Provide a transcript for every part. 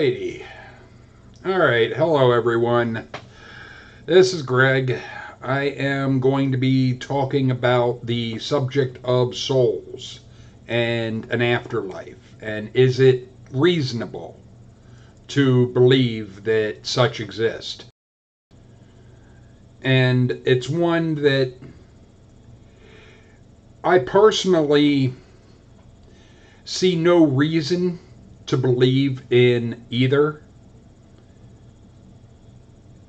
Alrighty. Alright, hello everyone. This is Greg. I am going to be talking about the subject of souls and an afterlife. And is it reasonable to believe that such exist? And it's one that I personally see no reason to believe in either.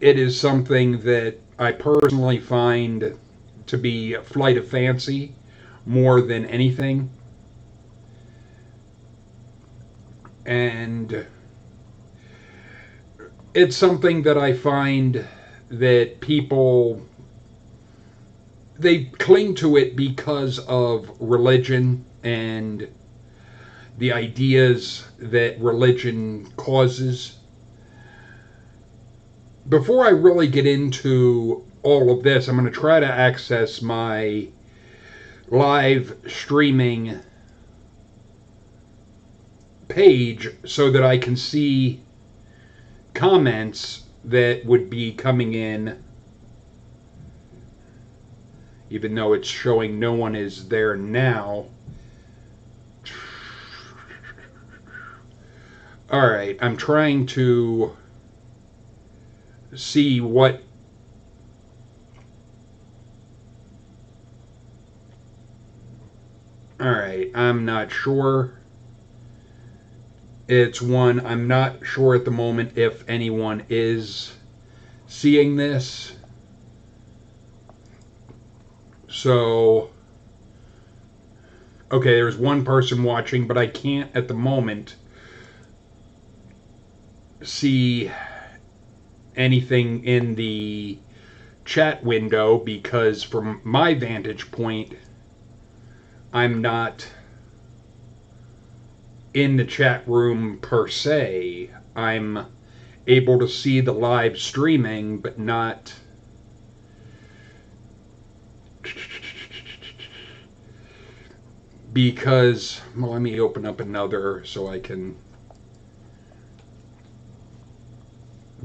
It is something that I personally find to be a flight of fancy more than anything. And it's something that I find that people, they cling to it because of religion and the ideas that religion causes. Before I really get into all of this, I'm going to try to access my live streaming page so that I can see comments that would be coming in, even though it's showing no one is there now. Alright, I'm trying to see what Alright, I'm not sure. It's one, I'm not sure at the moment if anyone is seeing this. So, okay, there's one person watching, but I can't at the moment see anything in the chat window because from my vantage point, I'm not in the chat room per se. I'm able to see the live streaming, but not because, well, let me open up another so I can,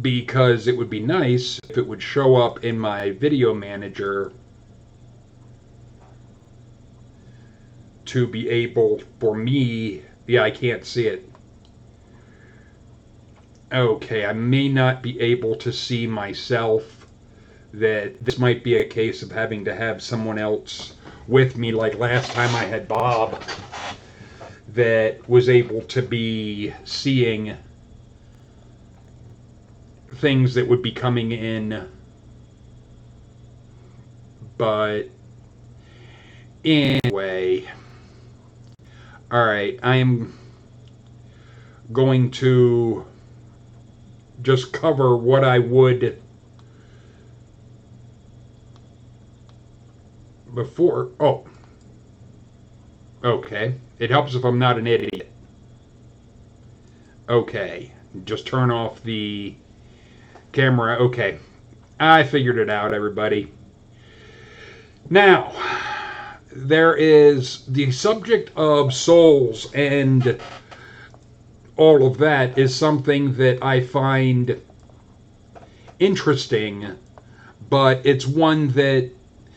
because it would be nice if it would show up in my video manager to be able for me. Yeah, I can't see it. Okay, I may not be able to see myself. That this might be a case of having to have someone else with me, like last time I had Bob that was able to be seeing things that would be coming in. But anyway, alright, I am going to just cover what I would before. Oh, okay. It helps if I'm not an idiot. Okay, just turn off the camera. Okay, I figured it out, everybody. Now, there is the subject of souls, and all of that is something that I find interesting, but it's one that,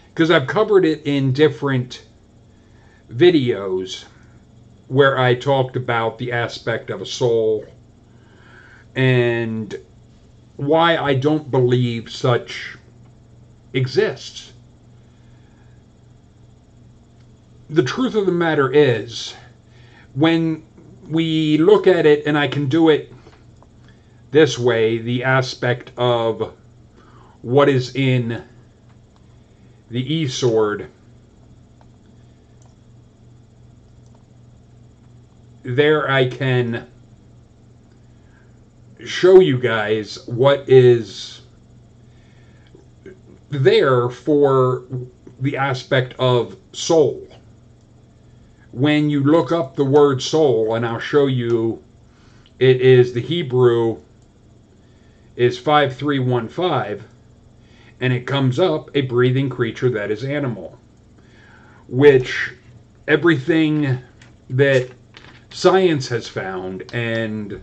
because I've covered it in different videos where I talked about the aspect of a soul and why I don't believe such exists. The truth of the matter is, when we look at it, and I can do it this way, the aspect of what is in the E-sword, there I can show you guys what is there for the aspect of soul. When you look up the word soul, and I'll show you, it is, the Hebrew is 5315, and it comes up, a breathing creature that is animal, which everything that science has found and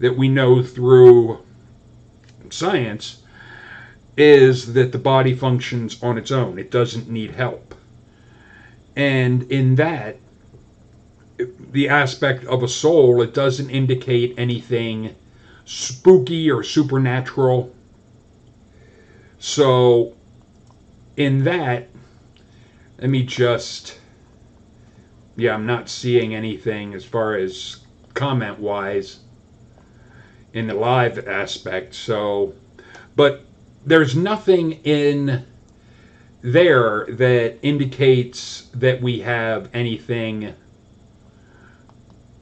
that we know through science is that the body functions on its own. It doesn't need help. And in that, the aspect of a soul, it doesn't indicate anything spooky or supernatural. So, in that, let me just, I'm not seeing anything as far as comment-wise in the live aspect. So, but there's nothing in there that indicates that we have anything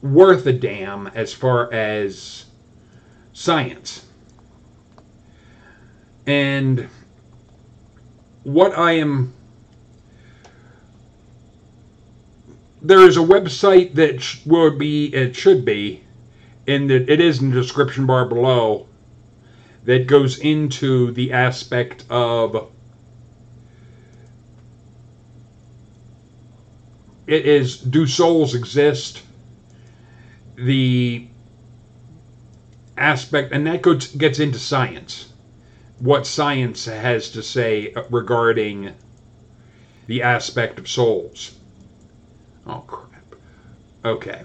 worth a damn as far as science. And what I am... There is a website that it should be, and it is in the description bar below, that goes into the aspect of... It is, do souls exist? The aspect, and that gets into science. What science has to say regarding the aspect of souls. Oh, crap. Okay.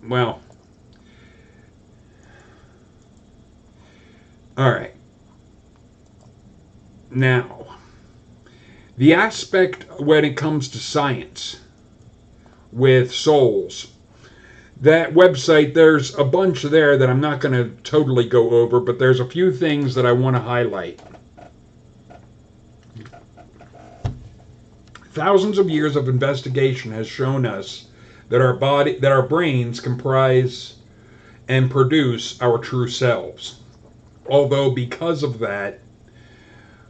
Well. Alright. Now, the aspect when it comes to science with souls, that website, there's a bunch there that I'm not going to totally go over, but there's a few things that I want to highlight. Thousands of years of investigation has shown us that our brains comprise and produce our true selves. Although because of that,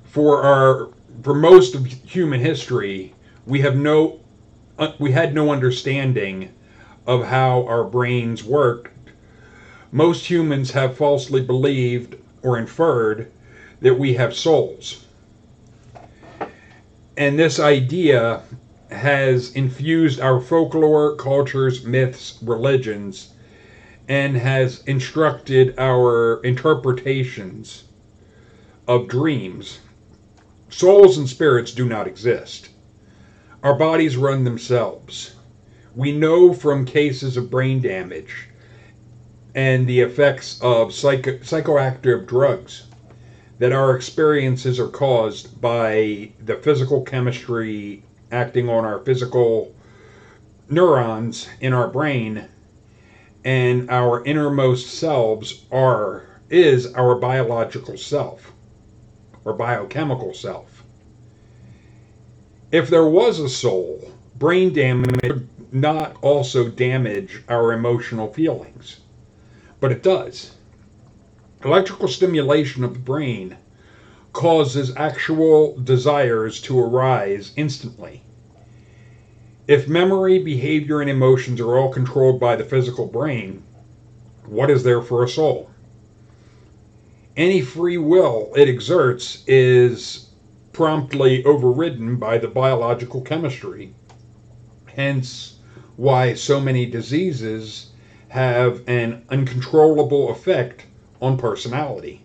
for most of human history, we had no understanding of how our brains worked. Most humans have falsely believed or inferred that we have souls. And this idea has infused our folklore, cultures, myths, religions, and has instructed our interpretations of dreams. Souls and spirits do not exist. Our bodies run themselves. We know from cases of brain damage and the effects of psychoactive drugs that our experiences are caused by the physical chemistry acting on our physical neurons in our brain, and our innermost selves is our biological self or biochemical self. If there was a soul, brain damage would not also damage our emotional feelings, but it does. Electrical stimulation of the brain causes actual desires to arise instantly. If memory, behavior, and emotions are all controlled by the physical brain, what is there for a soul? Any free will it exerts is promptly overridden by the biological chemistry. Hence why so many diseases have an uncontrollable effect on personality.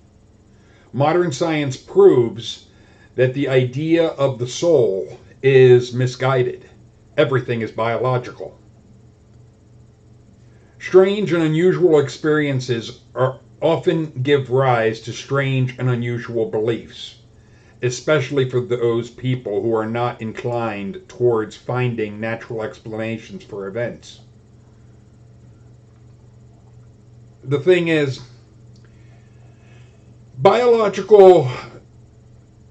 Modern science proves that the idea of the soul is misguided. Everything is biological. Strange and unusual experiences often give rise to strange and unusual beliefs, especially for those people who are not inclined towards finding natural explanations for events. The thing is, biological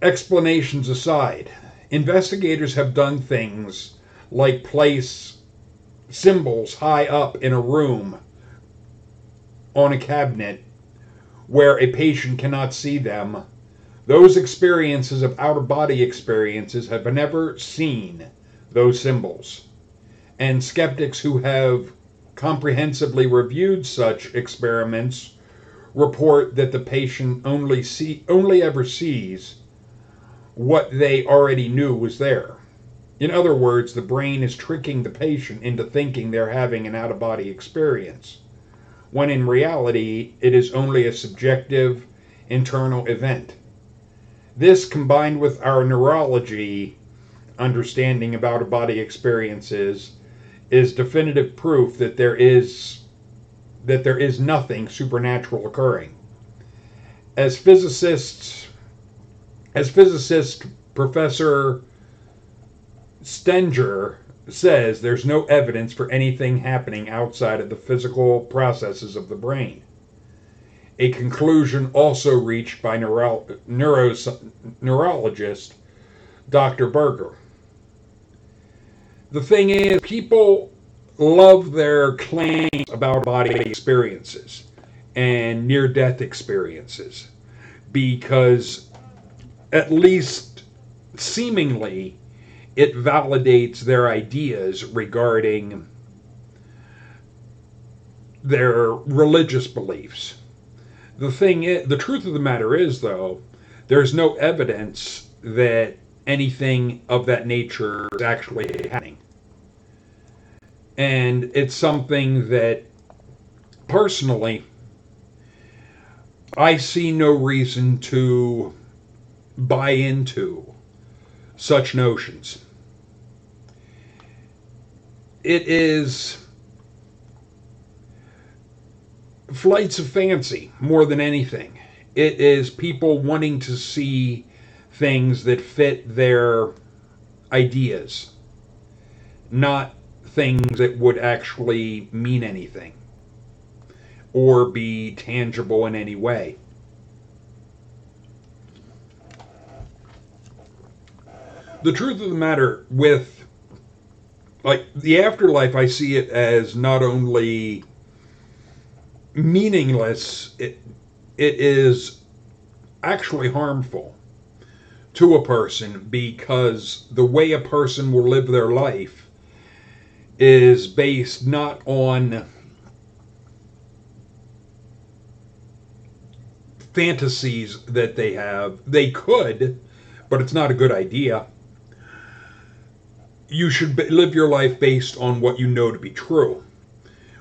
explanations aside, investigators have done things like place symbols high up in a room on a cabinet where a patient cannot see them. Those experiences of out-of-body experiences have never seen those symbols. And skeptics who have comprehensively reviewed such experiments report that the patient only ever sees what they already knew was there. In other words, the brain is tricking the patient into thinking they're having an out-of-body experience. when in reality it is only a subjective internal event. This, combined with our neurology understanding about a body experiences, is definitive proof that there is nothing supernatural occurring. As physicist Professor Stenger says, there's no evidence for anything happening outside of the physical processes of the brain. A conclusion also reached by neurologist Dr. Berger. The thing is, people love their claims about body experiences and near-death experiences because, at least seemingly, it validates their ideas regarding their religious beliefs. The truth of the matter is, though, there's no evidence that anything of that nature is actually happening. And it's something that, personally, I see no reason to buy into such notions. It is flights of fancy more than anything. It is people wanting to see things that fit their ideas, not things that would actually mean anything or be tangible in any way. The truth of the matter with, like, the afterlife, I see it as not only meaningless, it is actually harmful to a person, because the way a person will live their life is based not on fantasies that they have. They could, but it's not a good idea. You should live your life based on what you know to be true.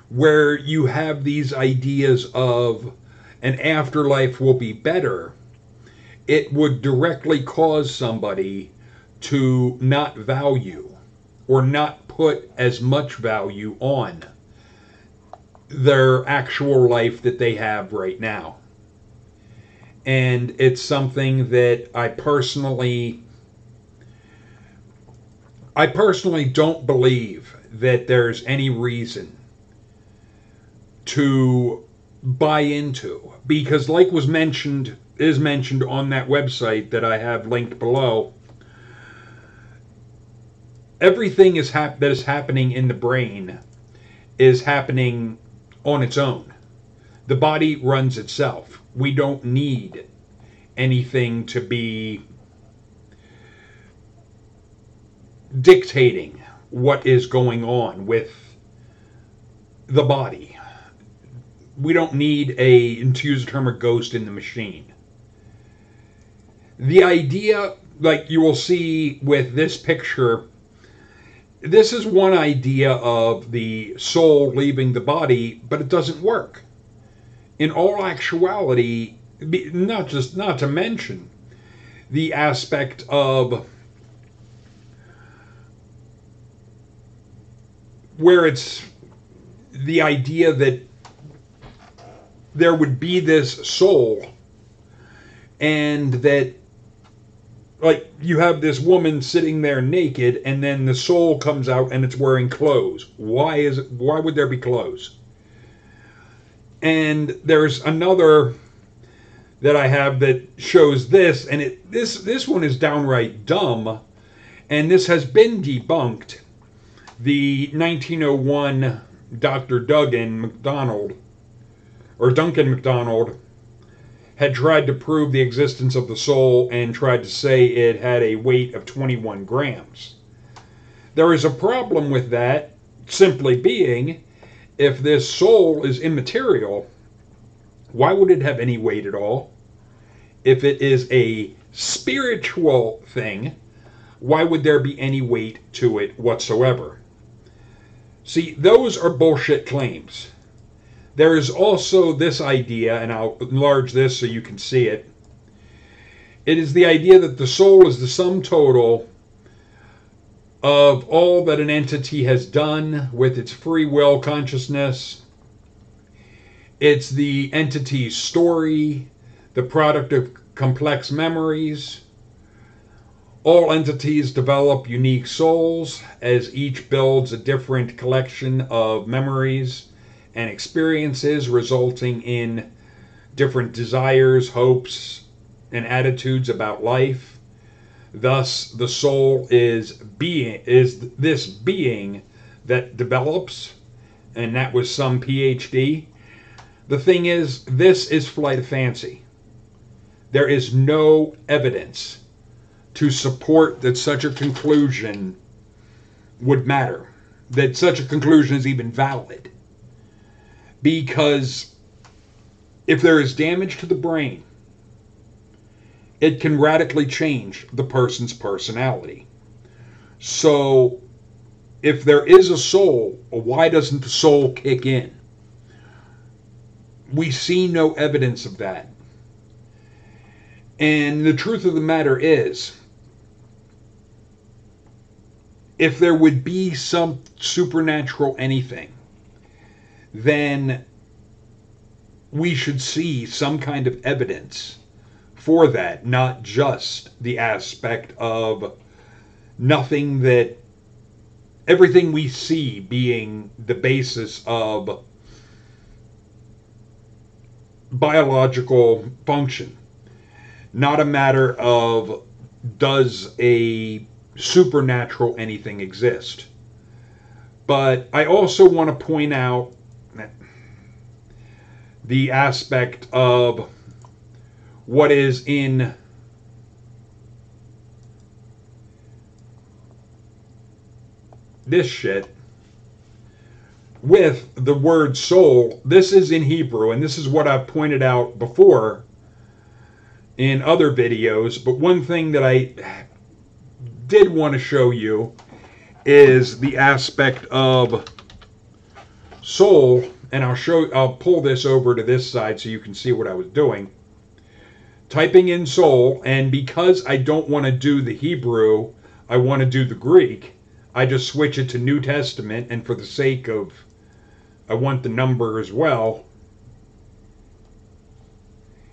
Where you have these ideas of an afterlife will be better, it would directly cause somebody to not value or not put as much value on their actual life that they have right now. And it's something that I personally don't believe that there's any reason to buy into, because, like is mentioned on that website that I have linked below, everything that is happening in the brain is happening on its own. The body runs itself. We don't need anything to be dictating what is going on with the body. We don't need to use the term, a ghost in the machine. The idea, like you will see with this picture, this is one idea of the soul leaving the body, but it doesn't work. In all actuality, not to mention the aspect of where it's the idea that there would be this soul, and that, like, you have this woman sitting there naked, and then the soul comes out and it's wearing clothes. Why would there be clothes? And there's another that I have that shows this, and this one is downright dumb, and this has been debunked. The 1901 Dr. Duncan MacDonald had tried to prove the existence of the soul and tried to say it had a weight of 21 grams. There is a problem with that, simply being, if this soul is immaterial, why would it have any weight at all? If it is a spiritual thing, why would there be any weight to it whatsoever? See, those are bullshit claims. There is also this idea, and I'll enlarge this so you can see it. It is the idea that the soul is the sum total of all that an entity has done with its free will consciousness. It's the entity's story, the product of complex memories. All entities develop unique souls as each builds a different collection of memories and experiences, resulting in different desires, hopes, and attitudes about life. Thus, the soul is this being that develops, and that was some PhD. The thing is, this is flight of fancy. There is no evidence to support that such a conclusion would matter, that such a conclusion is even valid. Because if there is damage to the brain, it can radically change the person's personality. So, if there is a soul, why doesn't the soul kick in? We see no evidence of that. And the truth of the matter is, if there would be some supernatural anything, then we should see some kind of evidence for that, not just the aspect of everything we see being the basis of biological function. Not a matter of does a supernatural anything exist. But I also want to point out the aspect of what is in this shit with the word soul. This is in Hebrew, and this is what I've pointed out before in other videos. But one thing that I did want to show you is the aspect of soul, and I'll pull this over to this side so you can see what I was doing. Typing in soul, and because I don't want to do the Hebrew, I want to do the Greek, I just switch it to New Testament, and for the sake of, I want the number as well.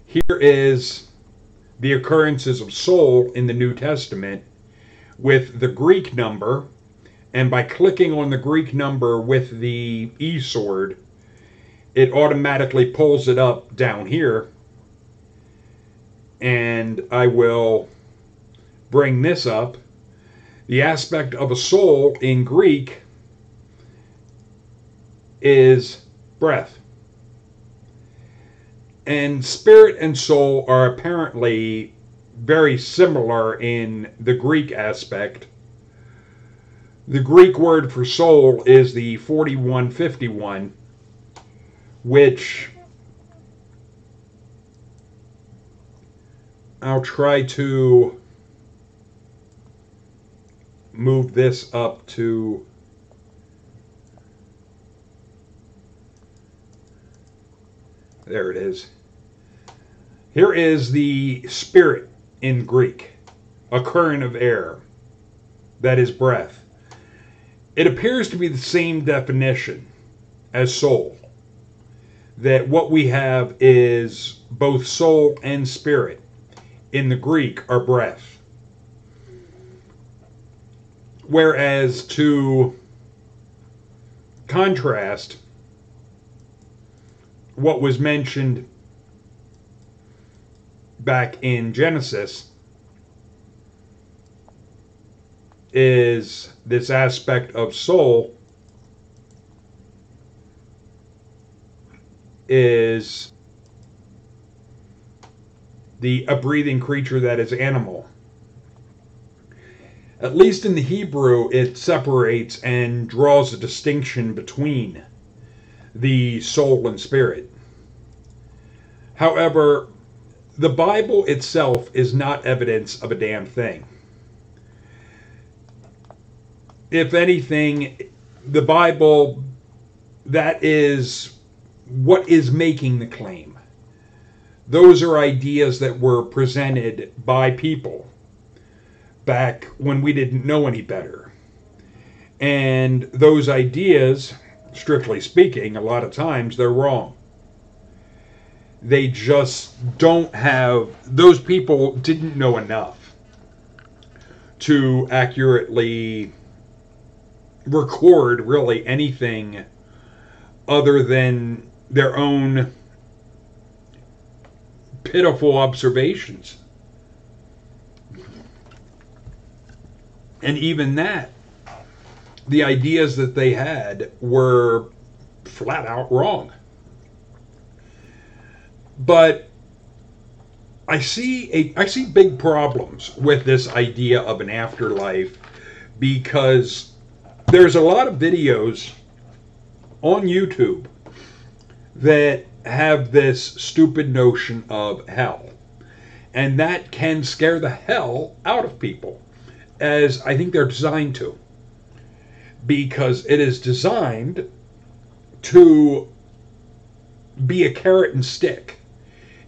Here is the occurrences of soul in the New Testament with the Greek number, and by clicking on the Greek number with the E sword, it automatically pulls it up down here. And I will bring this up. The aspect of a soul in Greek is breath. And spirit and soul are apparently very similar in the Greek aspect. The Greek word for soul is the 4151, which I'll try to move this up to there it is. Here is the spirit in Greek, a current of air, that is breath. It appears to be the same definition as soul, that what we have is both soul and spirit in the Greek are breath. Whereas to contrast what was mentioned back in Genesis is this aspect of soul is a breathing creature that is animal. At least in the Hebrew, it separates and draws a distinction between the soul and spirit. However, the Bible itself is not evidence of a damn thing. If anything, the Bible, that is what is making the claim. Those are ideas that were presented by people back when we didn't know any better. And those ideas, strictly speaking, a lot of times they're wrong. They just don't have, those people didn't know enough to accurately record really anything other than their own pitiful observations. And even that, the ideas that they had were flat out wrong. But I see big problems with this idea of an afterlife, because there's a lot of videos on YouTube that have this stupid notion of hell. And that can scare the hell out of people, as I think they're designed to. Because it is designed to be a carrot and stick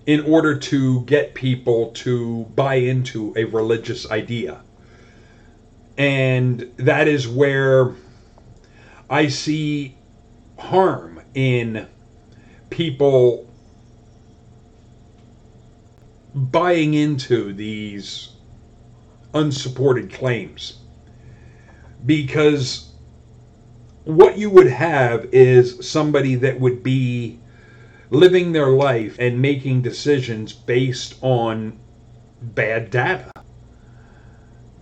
in order to get people to buy into a religious idea. And that is where I see harm in people buying into these unsupported claims. Because what you would have is somebody that would be living their life and making decisions based on bad data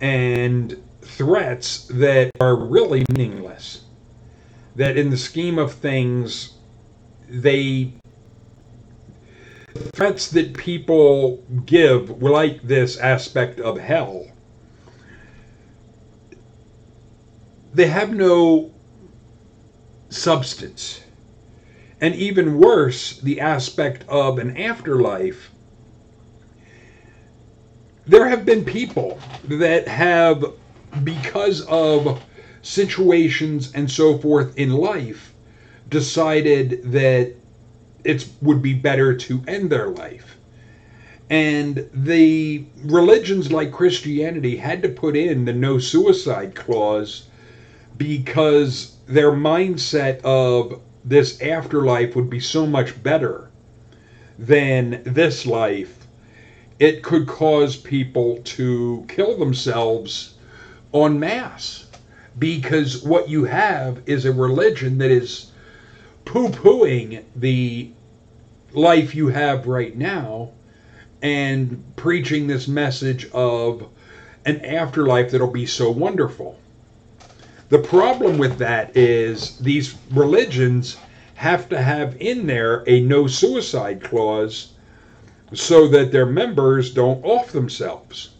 and threats that are really meaningless. That in the scheme of things, threats that people give, like this aspect of hell, they have no substance. And even worse, the aspect of an afterlife. There have been people that have, because of situations and so forth in life, decided that it would be better to end their life. And the religions like Christianity had to put in the no suicide clause because their mindset of this afterlife would be so much better than this life. It could cause people to kill themselves en masse, because what you have is a religion that is poo-pooing the life you have right now and preaching this message of an afterlife that'll be so wonderful. The problem with that is these religions have to have in there a no suicide clause so that their members don't off themselves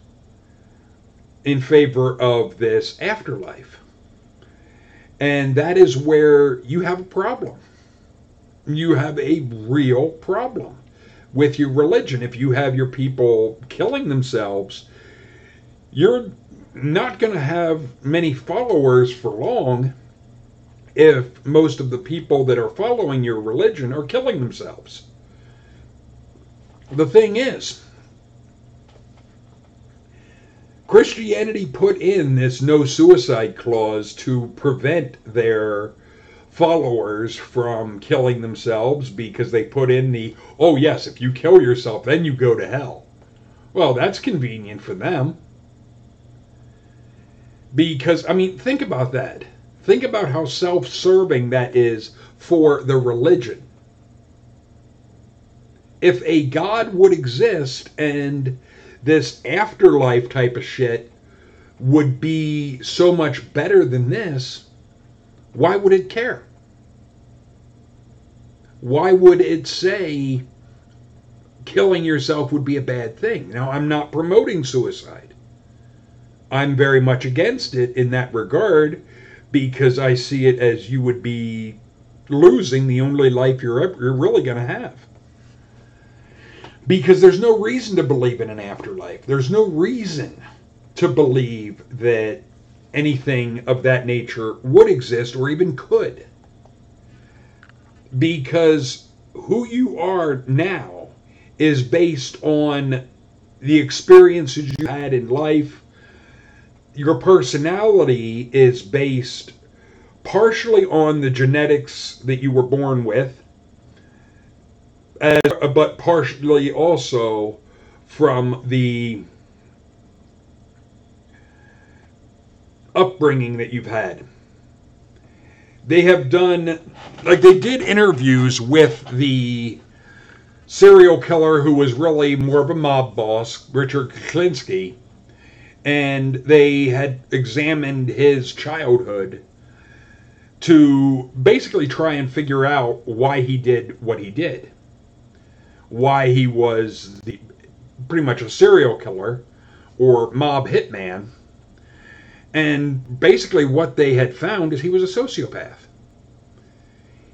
in favor of this afterlife. And that is where you have a problem. You have a real problem with your religion. If you have your people killing themselves, you're not going to have many followers for long if most of the people that are following your religion are killing themselves. The thing is, Christianity put in this no suicide clause to prevent their followers from killing themselves, because they put in the, oh yes, if you kill yourself, then you go to hell. Well, that's convenient for them. Because, I mean, think about that. Think about how self-serving that is for the religion. If a God would exist and this afterlife type of shit would be so much better than this, why would it care? Why would it say killing yourself would be a bad thing? Now, I'm not promoting suicide. I'm very much against it in that regard, because I see it as you would be losing the only life you're really going to have. Because there's no reason to believe in an afterlife. There's no reason to believe that anything of that nature would exist or even could. Because who you are now is based on the experiences you had in life. Your personality is based partially on the genetics that you were born with, but partially also from the upbringing that you've had. They have done, like they did interviews with the serial killer who was really more of a mob boss, MrGoodNKinky, and they had examined his childhood to basically try and figure out why he did what he did. Why he was pretty much a serial killer or mob hitman. And basically what they had found is he was a sociopath.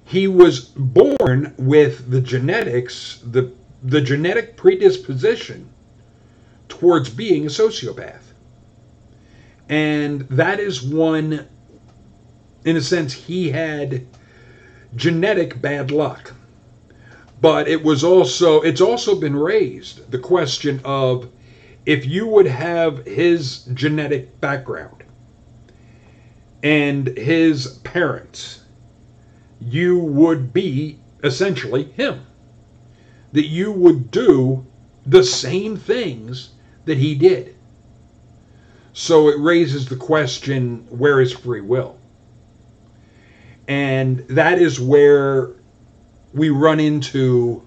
He was born with the genetics, the genetic predisposition towards being a sociopath. And that is one, in a sense, he had genetic bad luck. But it's also been raised, the question of if you would have his genetic background and his parents, you would be essentially him. That you would do the same things that he did. So it raises the question, where is free will? And that is where we run into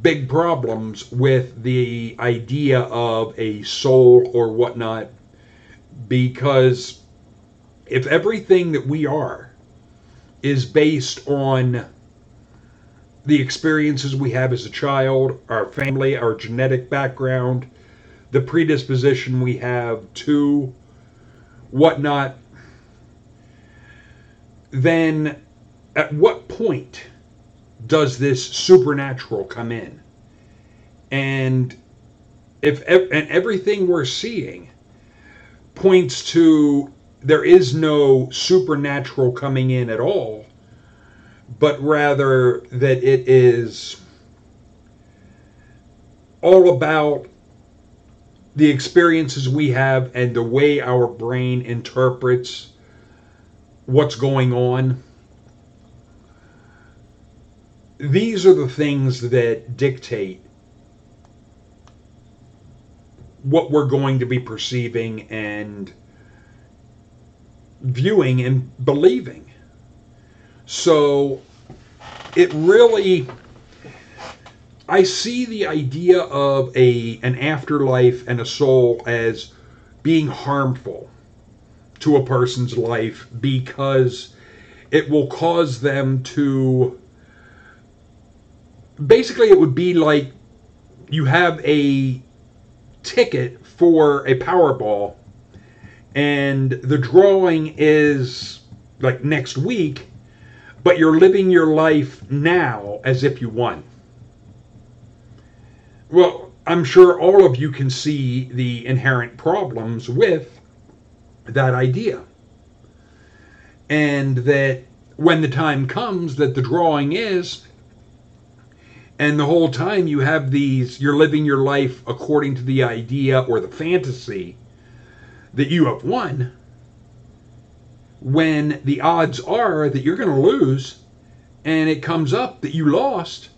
big problems with the idea of a soul or whatnot, because if everything that we are is based on the experiences we have as a child, our family, our genetic background, the predisposition we have to whatnot, then at what point does this supernatural come in? And everything we're seeing points to there is no supernatural coming in at all, but rather that it is all about the experiences we have and the way our brain interprets what's going on. These are the things that dictate what we're going to be perceiving and viewing and believing. So it really, I see the idea of an afterlife and a soul as being harmful to a person's life, because it will cause them to, basically it would be like you have a ticket for a Powerball and the drawing is like next week, but you're living your life now as if you won. Well, I'm sure all of you can see the inherent problems with that idea. And that when the time comes that the drawing is, and the whole time you have you're living your life according to the idea or the fantasy that you have won, when the odds are that you're going to lose, and it comes up that you lost,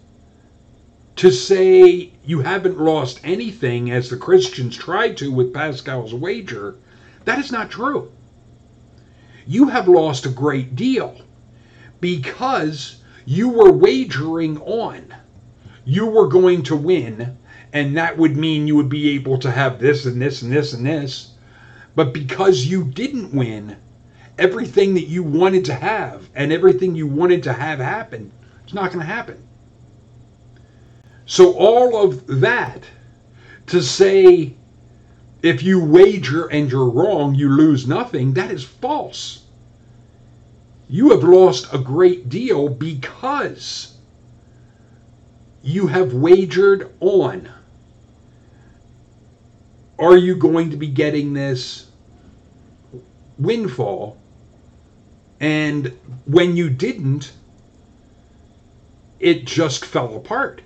to say you haven't lost anything, as the Christians tried to with Pascal's wager, that is not true. You have lost a great deal, because you were wagering on you were going to win, and that would mean you would be able to have this and this and this and this. But because you didn't win, everything that you wanted to have and everything you wanted to have happen, it's not going to happen. So all of that to say, if you wager and you're wrong, you lose nothing, that is false. You have lost a great deal because you have wagered on, are you going to be getting this windfall? And when you didn't, it just fell apart.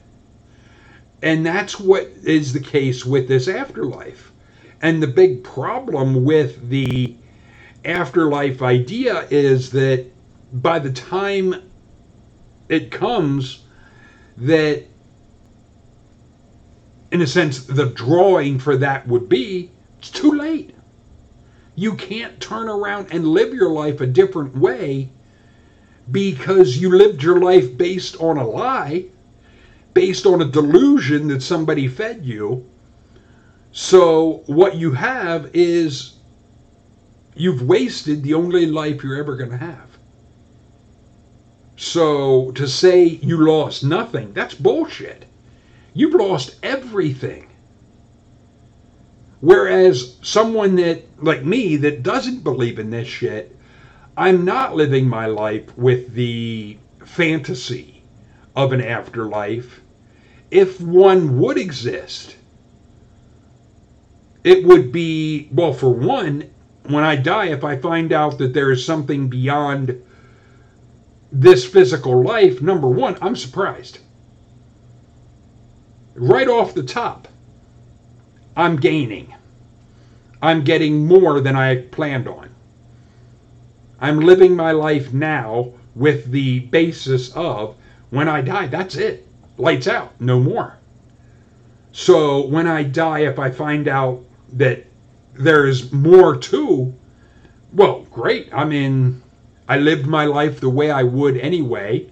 And that's what is the case with this afterlife. And the big problem with the afterlife idea is that by the time it comes, that in a sense the drawing for that would be, it's too late. You can't turn around and live your life a different way because you lived your life based on a lie, based on a delusion that somebody fed you. So what you have is you've wasted the only life you're ever going to have. So to say you lost nothing, that's bullshit. You've lost everything. Whereas someone that, like me, that doesn't believe in this shit, I'm not living my life with the fantasy of an afterlife. If one would exist, it would be, well, for one, when I die, if I find out that there is something beyond this physical life, number one, I'm surprised. Right off the top, I'm gaining. I'm getting more than I planned on. I'm living my life now with the basis of when I die, that's it. Lights out, no more. So when I die, if I find out that there's more to, well, great. I mean, I lived my life the way I would anyway.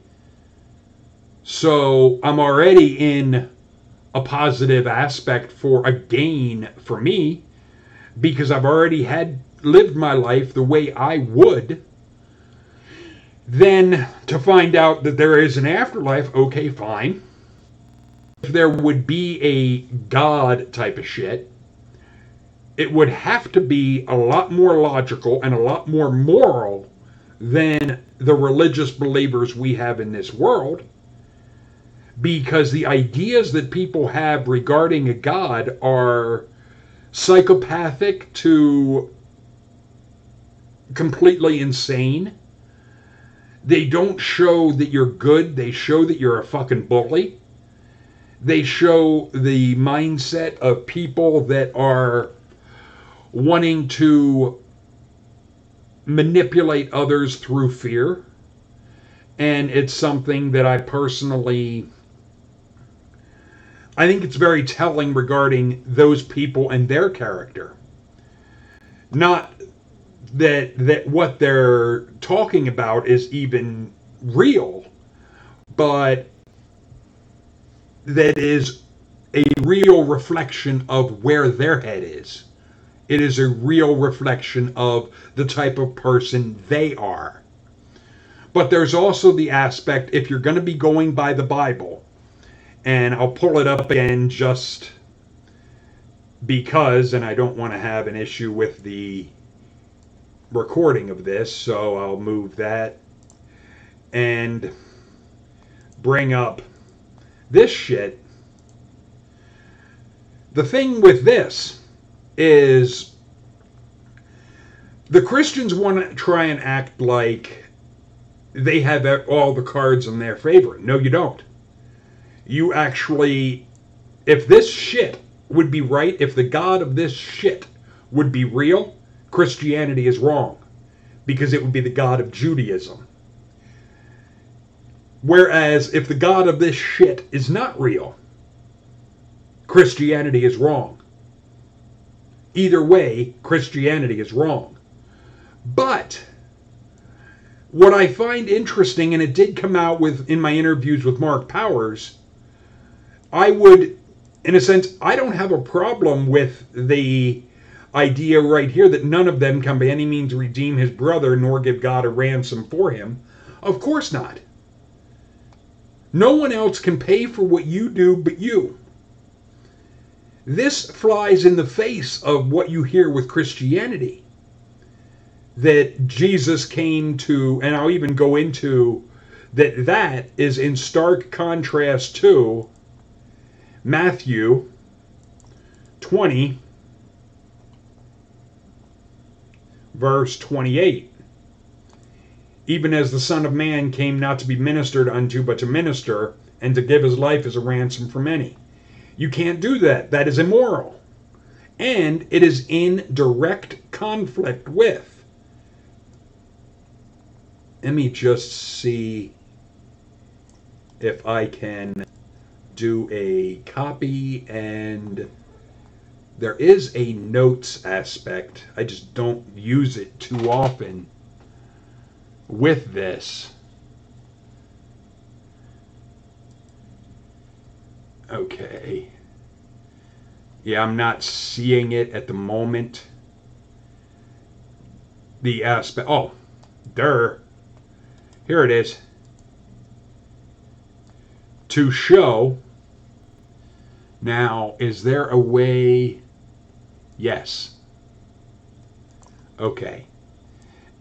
So I'm already in a positive aspect for a gain for me because I've already lived my life the way I would. Then to find out that there is an afterlife, okay, fine. If there would be a God type of shit, it would have to be a lot more logical and a lot more moral than the religious believers we have in this world. Because the ideas that people have regarding a God are psychopathic to completely insane. They don't show that you're good, they show that you're a fucking bully. They show the mindset of people that are wanting to manipulate others through fear. And it's something that I think it's very telling regarding those people and their character. Not that what they're talking about is even real, but that is a real reflection of where their head is. It is a real reflection of the type of person they are. But there's also the aspect, if you're going to be going by the Bible, and I'll pull it up again just because, and I don't want to have an issue with the recording of this, so I'll move that and bring up this shit. The thing with this is the Christians want to try and act like they have all the cards in their favor. No, you don't. You actually, if this shit would be right, if the God of this shit would be real, Christianity is wrong, because it would be the God of Judaism. Whereas if the God of this shit is not real, Christianity is wrong. Either way, Christianity is wrong. But what I find interesting, and it did come out in my interviews with Mark Powers, I would, in a sense, I don't have a problem with the idea right here that none of them can by any means redeem his brother nor give God a ransom for him. Of course not. No one else can pay for what you do but you. This flies in the face of what you hear with Christianity. That Jesus came to, and I'll even go into that is in stark contrast to Matthew 20, verse 28. even as the Son of Man came not to be ministered unto, but to minister, and to give his life as a ransom for many. You can't do that. That is immoral. And it is in direct conflict with. Let me just see if I can do a copy, and there is a notes aspect. I just don't use it too often with this. Okay. Yeah, I'm not seeing it at the moment. The aspect. Oh, there. Here it is. To show. Now, is there a way? Yes. Okay.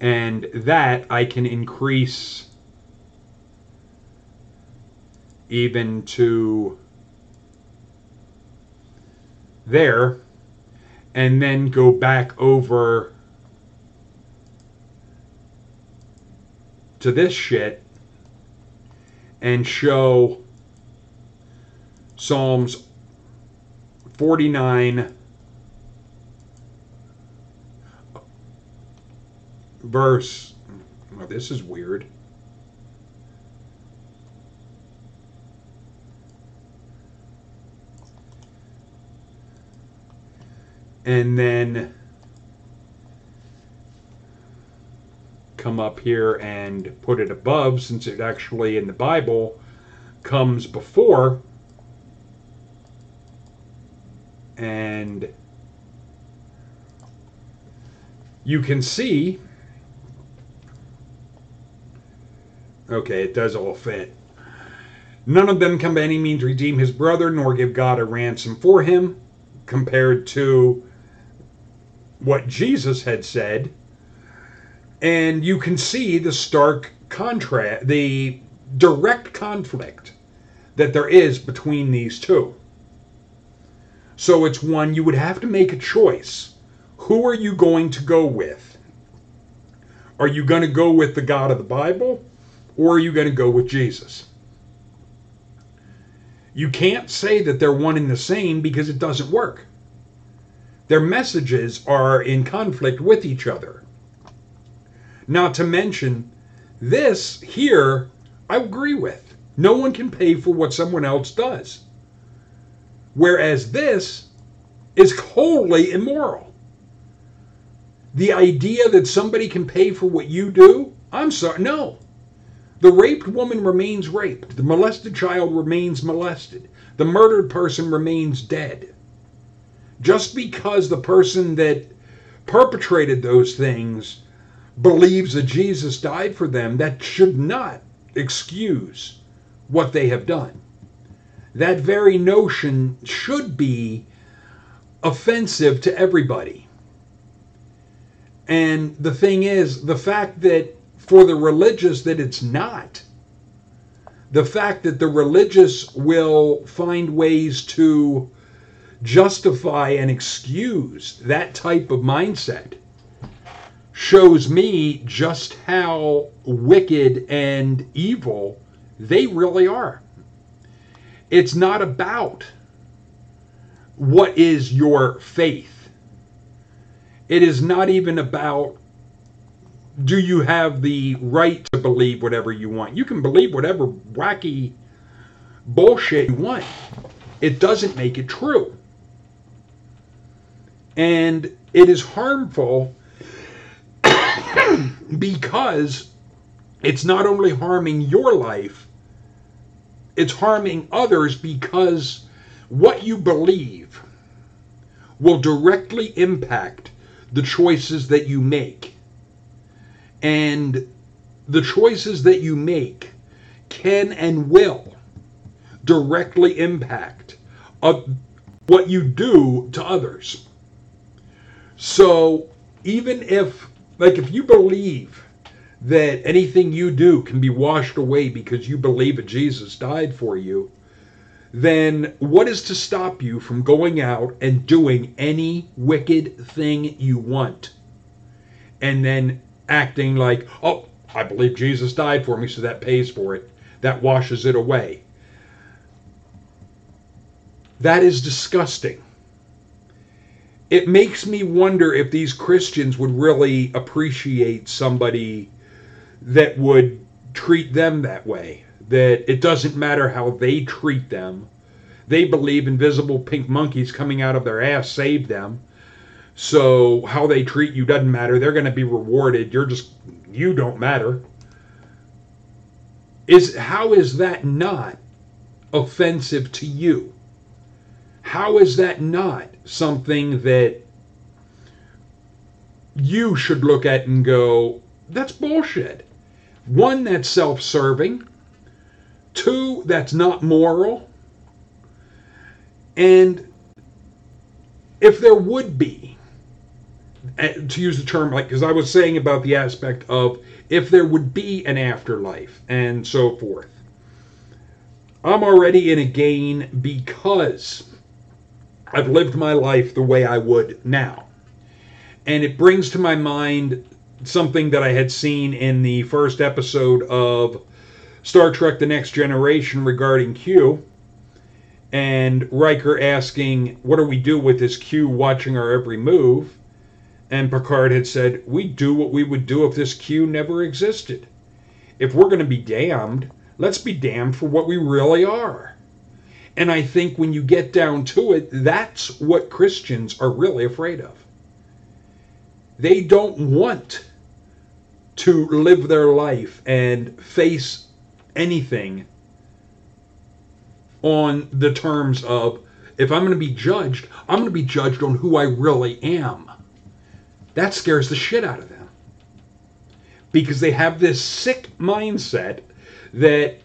And that I can increase even to there, and then go back over to this shit and show Psalms 49 verse, oh, this is weird. And then come up here and put it above, since it actually in the Bible comes before. And you can see, okay, it does all fit. None of them can by any means redeem his brother, nor give God a ransom for him, compared to what Jesus had said. And you can see the stark contrast, the direct conflict that there is between these two. So it's one you would have to make a choice. Who are you going to go with? Are you going to go with the God of the Bible, or are you going to go with Jesus? You can't say that they're one and the same, because it doesn't work. Their messages are in conflict with each other. Not to mention, this here, I agree with. No one can pay for what someone else does. Whereas this is wholly immoral. The idea that somebody can pay for what you do, I'm sorry, no. The raped woman remains raped. The molested child remains molested. The murdered person remains dead. Just because the person that perpetrated those things believes that Jesus died for them, that should not excuse what they have done. That very notion should be offensive to everybody. And the thing is, the fact that for the religious that it's not, the fact that the religious will find ways to justify and excuse that type of mindset, shows me just how wicked and evil they really are. It's not about what is your faith. It is not even about, do you have the right to believe whatever you want? You can believe whatever wacky bullshit you want. It doesn't make it true. And it is harmful because it's not only harming your life, it's harming others, because what you believe will directly impact the choices that you make. And the choices that you make can and will directly impact what you do to others. So even if you believe that anything you do can be washed away because you believe that Jesus died for you, then what is to stop you from going out and doing any wicked thing you want? And then acting like, oh, I believe Jesus died for me, so that pays for it. That washes it away. That is disgusting. It makes me wonder if these Christians would really appreciate somebody that would treat them that way. That it doesn't matter how they treat them. They believe invisible pink monkeys coming out of their ass saved them. So how they treat you doesn't matter. They're going to be rewarded. You don't matter. How is that not offensive to you? How is that not something that you should look at and go, that's bullshit? One, that's self-serving. Two, that's not moral. And if there would be, to use the term, like, because I was saying about the aspect of if there would be an afterlife and so forth, I'm already in a gain because I've lived my life the way I would now. And it brings to my mind something that I had seen in the first episode of Star Trek The Next Generation regarding Q. And Riker asking, what do we do with this Q watching our every move? And Picard had said, we do what we would do if this Q never existed. If we're going to be damned, let's be damned for what we really are. And I think when you get down to it, that's what Christians are really afraid of. They don't want to live their life and face anything on the terms of, if I'm going to be judged, I'm going to be judged on who I really am. That scares the shit out of them. Because they have this sick mindset that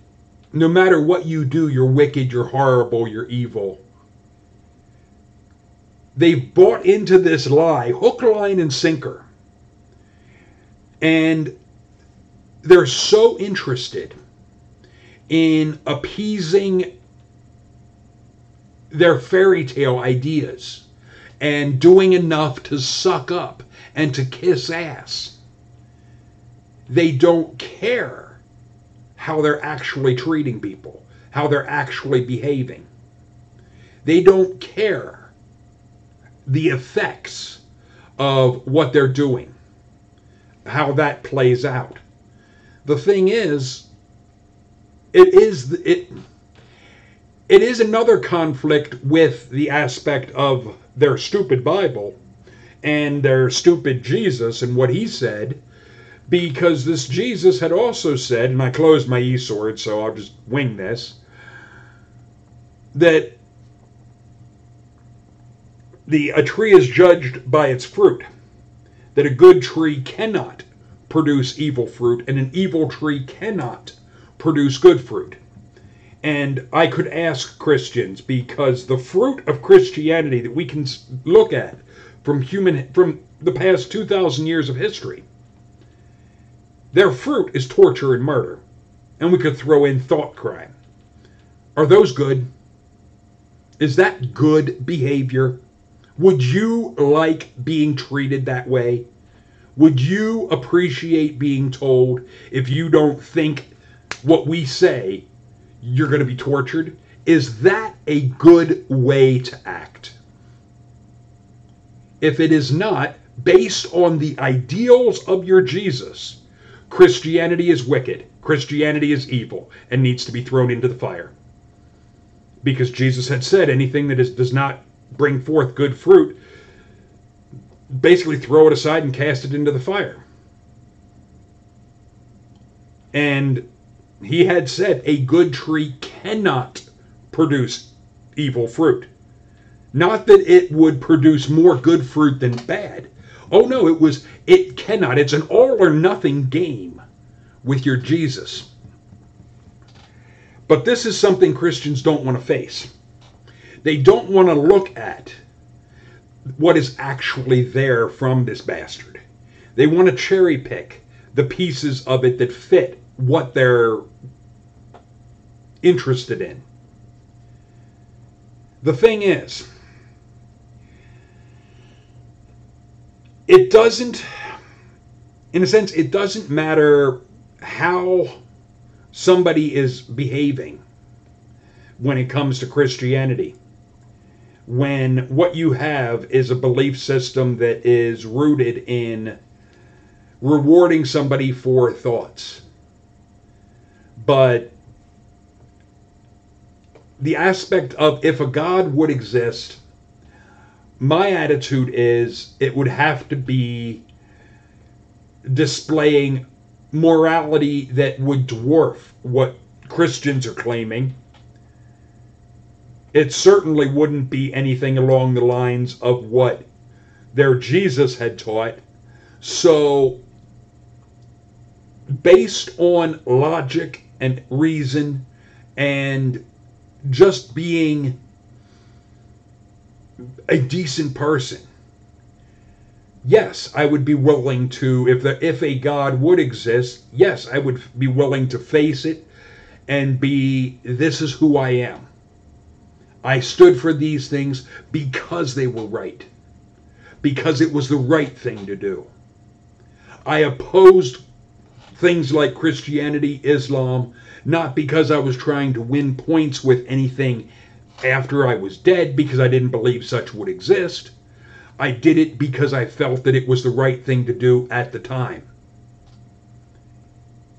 no matter what you do, you're wicked, you're horrible, you're evil. They've bought into this lie, hook, line, and sinker. And they're so interested in appeasing their fairy tale ideas and doing enough to suck up and to kiss ass. They don't care how they're actually treating people, how they're actually behaving. They don't care the effects of what they're doing, how that plays out. The thing is, it is another conflict with the aspect of their stupid Bible and their stupid Jesus and what he said, because this Jesus had also said, and I closed my e-sword, so I'll just wing this, that a tree is judged by its fruit, that a good tree cannot produce evil fruit, and an evil tree cannot produce good fruit. And I could ask Christians, because the fruit of Christianity that we can look at from the past 2,000 years of history, their fruit is torture and murder. And we could throw in thought crime. Are those good? Is that good behavior? Would you like being treated that way? Would you appreciate being told, if you don't think what we say, you're going to be tortured? Is that a good way to act? If it is not, based on the ideals of your Jesus, Christianity is wicked, Christianity is evil, and needs to be thrown into the fire. Because Jesus had said anything that does not bring forth good fruit, basically throw it aside and cast it into the fire. And he had said a good tree cannot produce evil fruit. Not that it would produce more good fruit than bad. Oh no, it cannot. It's an all or nothing game with your Jesus. But this is something Christians don't want to face. They don't want to look at what is actually there from this bastard. They want to cherry pick the pieces of it that fit what they're interested in. The thing is, it doesn't, in a sense, it doesn't matter how somebody is behaving when it comes to Christianity, when what you have is a belief system that is rooted in rewarding somebody for thoughts. But the aspect of if a God would exist, my attitude is it would have to be displaying morality that would dwarf what Christians are claiming. It certainly wouldn't be anything along the lines of what their Jesus had taught. So, based on logic and reason and just being a decent person, yes, I would be willing to, if a God would exist, yes, I would be willing to face it and be, this is who I am. I stood for these things because they were right, because it was the right thing to do. I opposed things like Christianity, Islam, not because I was trying to win points with anything after I was dead, because I didn't believe such would exist. I did it because I felt that it was the right thing to do at the time.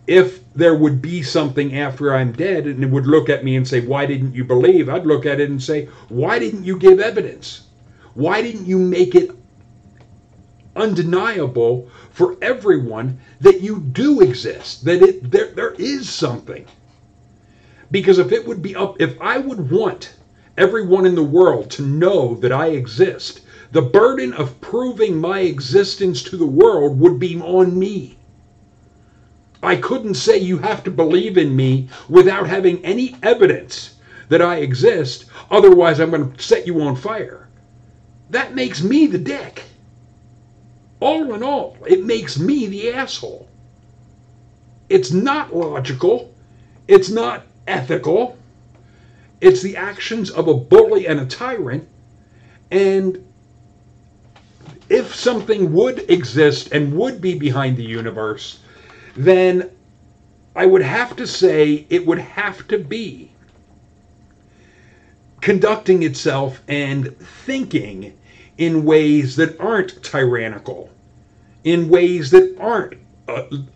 If there would be something after I'm dead and it would look at me and say, why didn't you believe? I'd look at it and say, why didn't you give evidence? Why didn't you make it undeniable for everyone that you do exist, that there is something? Because if I would want everyone in the world to know that I exist, the burden of proving my existence to the world would be on me. I couldn't say you have to believe in me without having any evidence that I exist, otherwise I'm going to set you on fire. That makes me the dick. All in all, it makes me the asshole. It's not logical. It's not ethical. It's the actions of a bully and a tyrant. And if something would exist and would be behind the universe, then I would have to say it would have to be conducting itself and thinking in ways that aren't tyrannical, in ways that aren't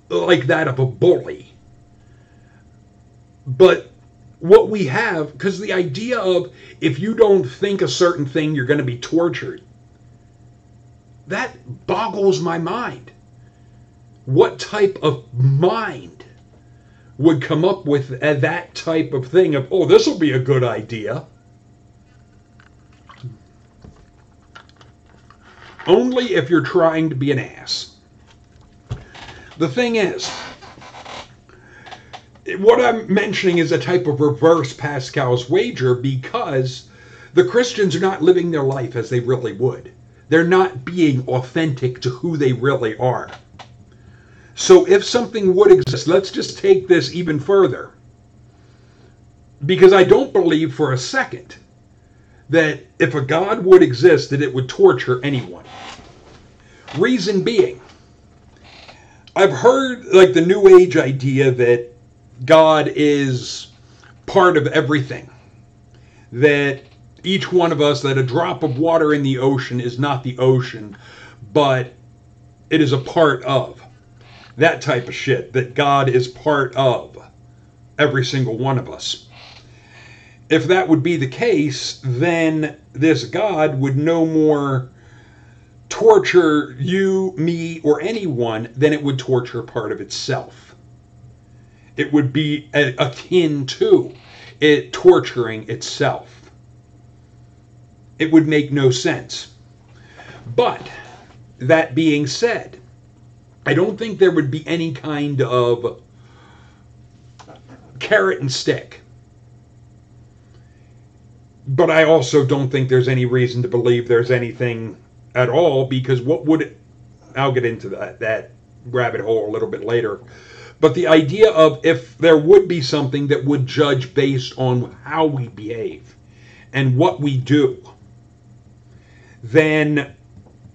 like that of a bully. But what we have, because the idea of if you don't think a certain thing, you're going to be tortured, that boggles my mind. What type of mind would come up with that type of thing of, oh, this will be a good idea? Only if you're trying to be an ass. The thing is, what I'm mentioning is a type of reverse Pascal's wager, because the Christians are not living their life as they really would. They're not being authentic to who they really are. So if something would exist, let's just take this even further. Because I don't believe for a second that if a God would exist, that it would torture anyone. Reason being, I've heard like the New Age idea that God is part of everything. That each one of us, that a drop of water in the ocean is not the ocean, but it is a part of. That type of shit, that God is part of every single one of us. If that would be the case, then this God would no more torture you, me, or anyone than it would torture part of itself. It would be akin to it torturing itself. It would make no sense. But, that being said, I don't think there would be any kind of carrot and stick. But I also don't think there's any reason to believe there's anything at all, because what would it... I'll get into that rabbit hole a little bit later. But the idea of if there would be something that would judge based on how we behave and what we do, then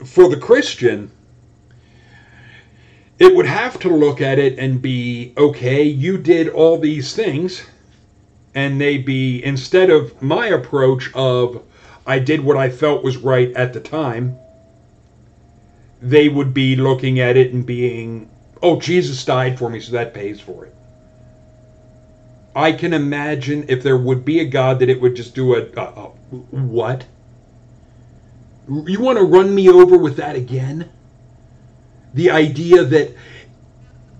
for the Christian, it would have to look at it and be, okay, you did all these things, and they be, instead of my approach of, I did what I felt was right at the time, they would be looking at it and being, oh, Jesus died for me, so that pays for it. I can imagine if there would be a God that it would just do a what? You want to run me over with that again? The idea that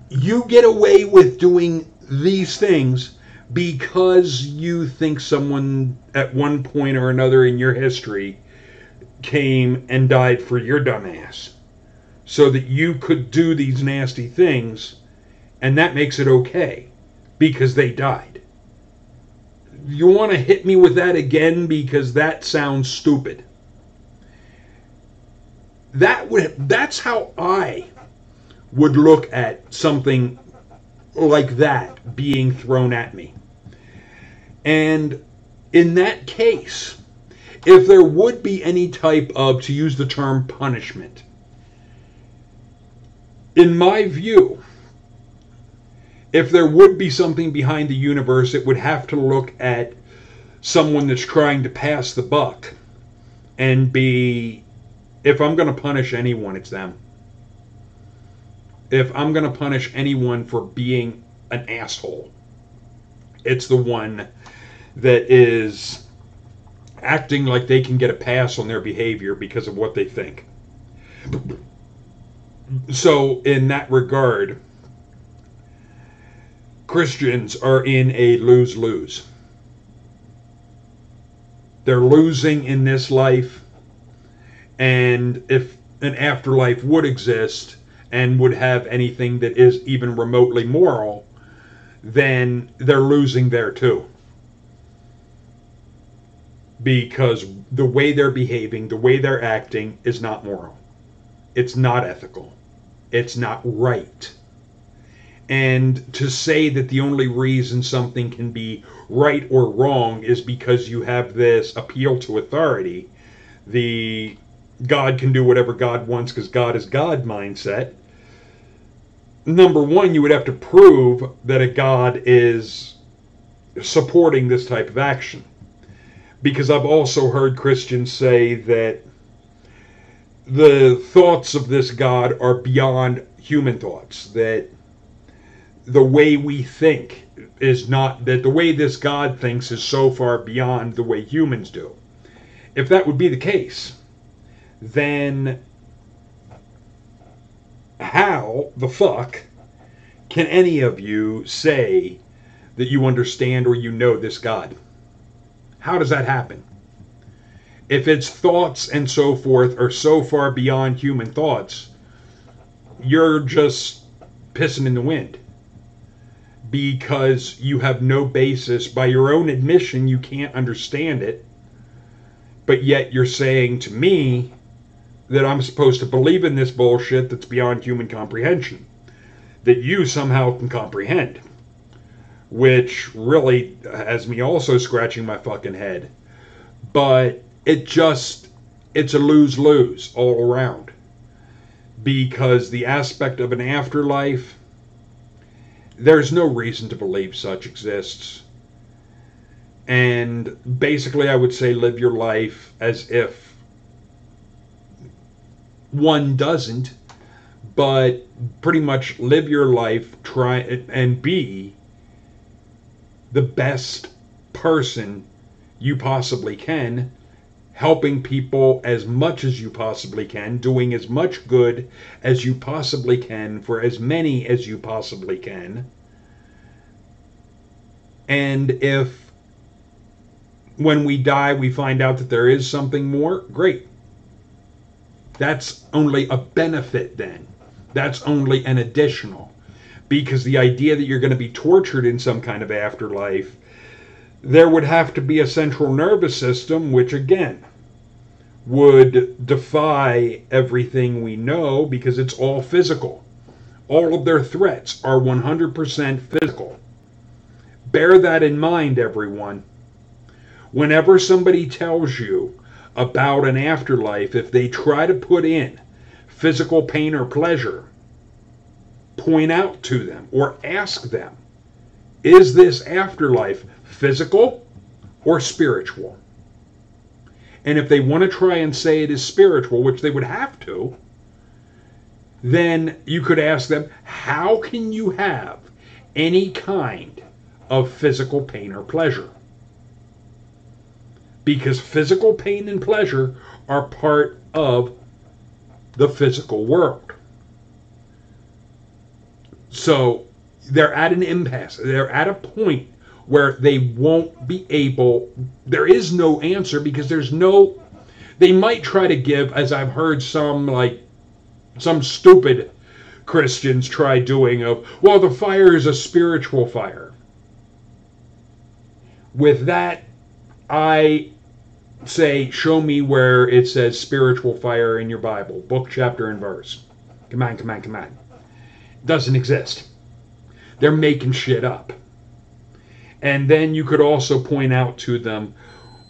you get away with doing these things because you think someone at one point or another in your history came and died for your dumb ass, so that you could do these nasty things, and that makes it okay because they died. You want to hit me with that again because that sounds stupid. That's how I would look at something like that being thrown at me. And in that case, if there would be any type of, to use the term, punishment, in my view, if there would be something behind the universe, it would have to look at someone that's trying to pass the buck and be, if I'm going to punish anyone, it's them. If I'm going to punish anyone for being an asshole, it's the one that is acting like they can get a pass on their behavior because of what they think. So, in that regard, Christians are in a lose-lose. They're losing in this life, and if an afterlife would exist and would have anything that is even remotely moral, then they're losing there too. Because the way they're behaving, the way they're acting is not moral. It's not ethical. It's not right. And to say that the only reason something can be right or wrong is because you have this appeal to authority, the God can do whatever God wants because God is God mindset, number one, you would have to prove that a God is supporting this type of action. Because I've also heard Christians say that the thoughts of this God are beyond human thoughts, that the way we think is not, that the way this God thinks is so far beyond the way humans do. If that would be the case, then how the fuck can any of you say that you understand or you know this God? How does that happen? If its thoughts and so forth are so far beyond human thoughts, you're just pissing in the wind. Because you have no basis, by your own admission, you can't understand it, but yet you're saying to me that I'm supposed to believe in this bullshit that's beyond human comprehension, that you somehow can comprehend, which really has me also scratching my fucking head. But it's a lose-lose all around, because the aspect of an afterlife, there's no reason to believe such exists. And basically I would say live your life as if one doesn't, but pretty much live your life, try and be the best person you possibly can, helping people as much as you possibly can, doing as much good as you possibly can for as many as you possibly can. And if when we die we find out that there is something more, great. That's only a benefit then. That's only an additional. Because the idea that you're going to be tortured in some kind of afterlife, there would have to be a central nervous system, which again would defy everything we know, because it's all physical. All of their threats are 100% physical. Bear that in mind, everyone. Whenever somebody tells you about an afterlife, if they try to put in physical pain or pleasure, point out to them or ask them, is this afterlife physical or spiritual? And if they want to try and say it is spiritual, which they would have to, then you could ask them, how can you have any kind of physical pain or pleasure? Because physical pain and pleasure are part of the physical world. So they're at an impasse. They're at a point where they won't be able, there is no answer because there's no, they might try to give, as I've heard some stupid Christians try doing of, well, the fire is a spiritual fire. With that, I say, show me where it says spiritual fire in your Bible, book, chapter, and verse. Come on. It doesn't exist. They're making shit up. And then you could also point out to them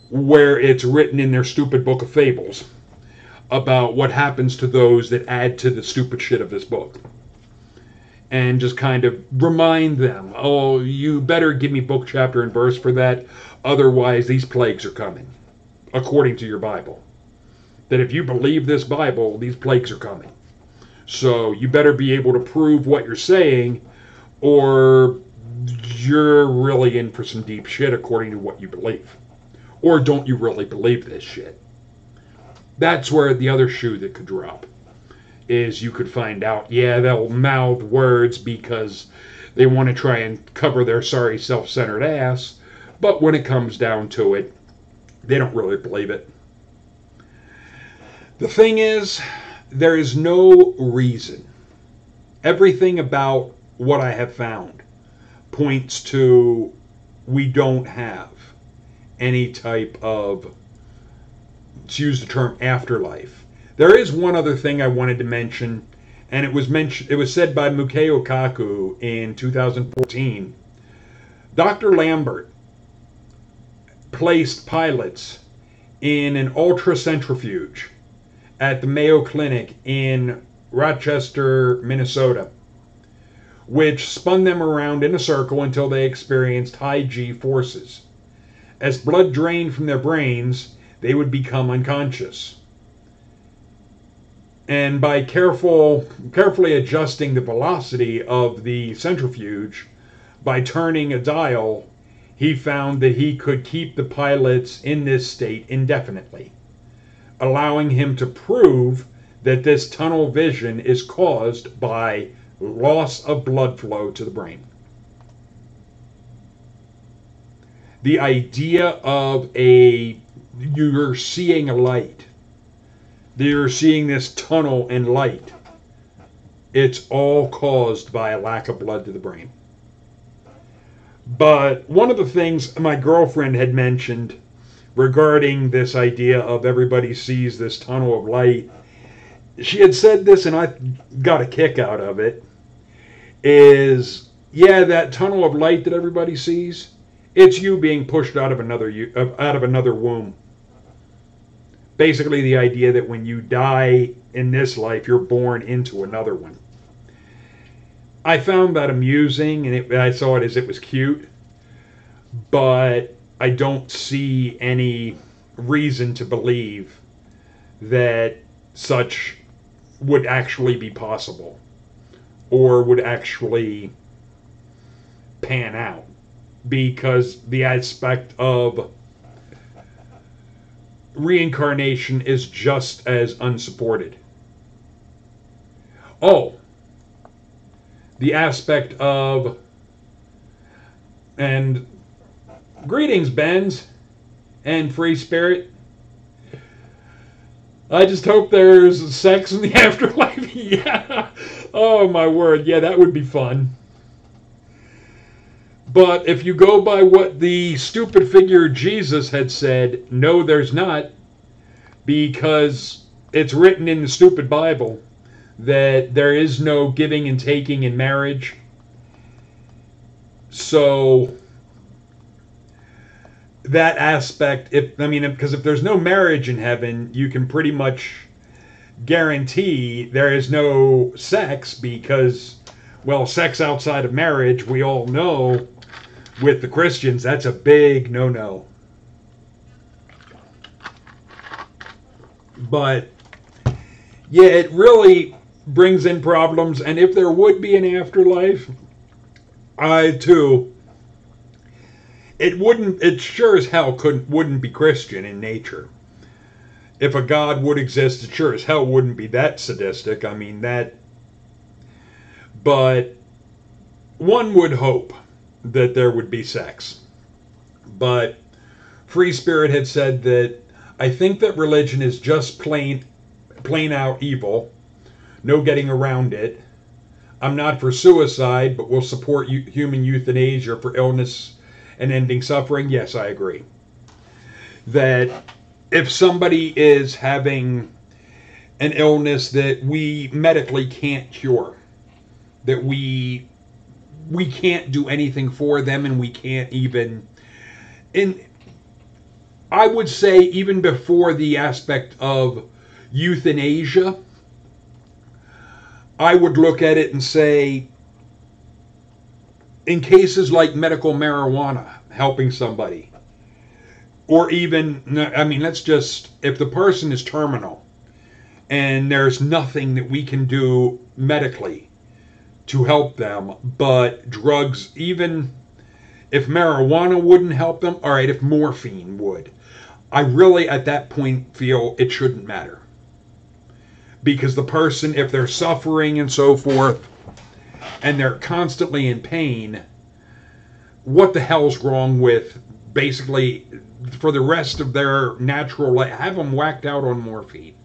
where it's written in their stupid book of fables about what happens to those that add to the stupid shit of this book. And just kind of remind them, oh, you better give me book, chapter, and verse for that. Otherwise, these plagues are coming, according to your Bible. That if you believe this Bible, these plagues are coming. So you better be able to prove what you're saying, or you're really in for some deep shit according to what you believe. Or don't you really believe this shit? That's where the other shoe that could drop is you could find out, yeah, they'll mouth words because they want to try and cover their sorry self-centered ass, but when it comes down to it, they don't really believe it. The thing is, there is no reason. Everything about what I have found points to we don't have any type of, let's use the term afterlife. There is one other thing I wanted to mention, and it was said by Mukeo Kaku in 2014. Dr. Lambert placed pilots in an ultracentrifuge at the Mayo Clinic in Rochester, Minnesota, which spun them around in a circle until they experienced high G forces. As blood drained from their brains, they would become unconscious. And by carefully adjusting the velocity of the centrifuge, by turning a dial, he found that he could keep the pilots in this state indefinitely, allowing him to prove that this tunnel vision is caused by loss of blood flow to the brain. The idea of you're seeing a light, you're seeing this tunnel and light, it's all caused by a lack of blood to the brain. But one of the things my girlfriend had mentioned regarding this idea of everybody sees this tunnel of light, she had said this, and I got a kick out of it, is, yeah, that tunnel of light that everybody sees, it's you being pushed out of another womb. Basically the idea that when you die in this life, you're born into another one. I found that amusing, and I saw it as it was cute, but I don't see any reason to believe that such would actually be possible or would actually pan out, because the aspect of reincarnation is just as unsupported. Oh, the aspect of, and greetings, Benz and Free Spirit. I just hope there's sex in the afterlife. Yeah. Oh, my word. Yeah, that would be fun. But if you go by what the stupid figure Jesus had said, no, there's not, because it's written in the stupid Bible that there is no giving and taking in marriage. So that aspect, because if there's no marriage in heaven, you can pretty much guarantee there is no sex, because Well, sex outside of marriage, we all know with the Christians, that's a big no-no. But yeah, it really brings in problems. And if there would be an afterlife, I too, it sure as hell wouldn't be Christian in nature. If a God would exist, it sure as hell wouldn't be that sadistic. I mean, but one would hope that there would be sex. But Free Spirit had said that I think that religion is just plain out evil. No getting around it. I'm not for suicide, but will support human euthanasia for illness and ending suffering. Yes, I agree. That if somebody is having an illness that we medically can't cure, that we can't do anything for them, and we can't even, and I would say even before the aspect of euthanasia, I would look at it and say, in cases like medical marijuana helping somebody, or even, I mean, let's just, if the person is terminal and there's nothing that we can do medically to help them, but drugs, even if marijuana wouldn't help them, all right, if morphine would, I really at that point feel it shouldn't matter. Because the person, if they're suffering and so forth, and they're constantly in pain, what the hell's wrong with basically for the rest of their natural life, have them whacked out on morphine,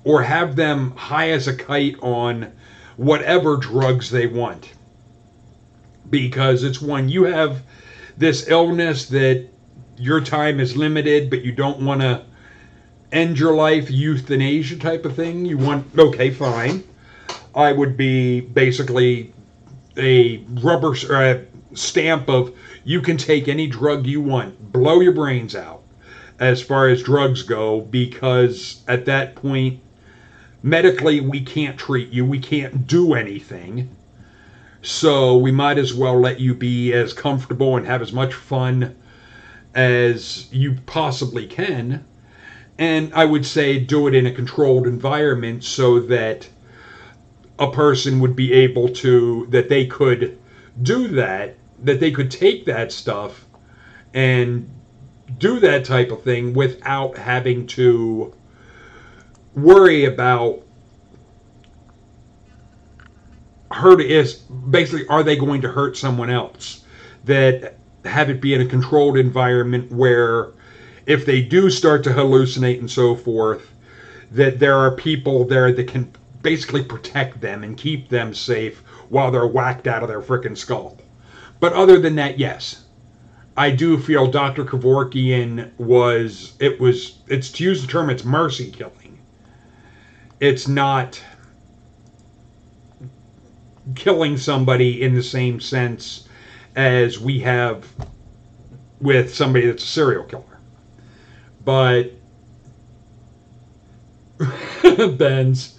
or have them high as a kite on whatever drugs they want. Because it's one, you have this illness that your time is limited, but you don't want to end your life, euthanasia type of thing. You want, okay, fine. I would be basically a rubber stamp of you can take any drug you want, blow your brains out as far as drugs go, because at that point, medically, we can't treat you. We can't do anything. So we might as well let you be as comfortable and have as much fun as you possibly can. And I would say do it in a controlled environment so that a person would be able to, that they could do that they could take that stuff and do that type of thing without having to worry about basically, are they going to hurt someone else? That have it be in a controlled environment where if they do start to hallucinate and so forth, that there are people there that can basically protect them and keep them safe while they're whacked out of their frickin' skull. But other than that, yes. I do feel Dr. Kevorkian it's to use the term, it's mercy killing. It's not killing somebody in the same sense as we have with somebody that's a serial killer. But Ben's,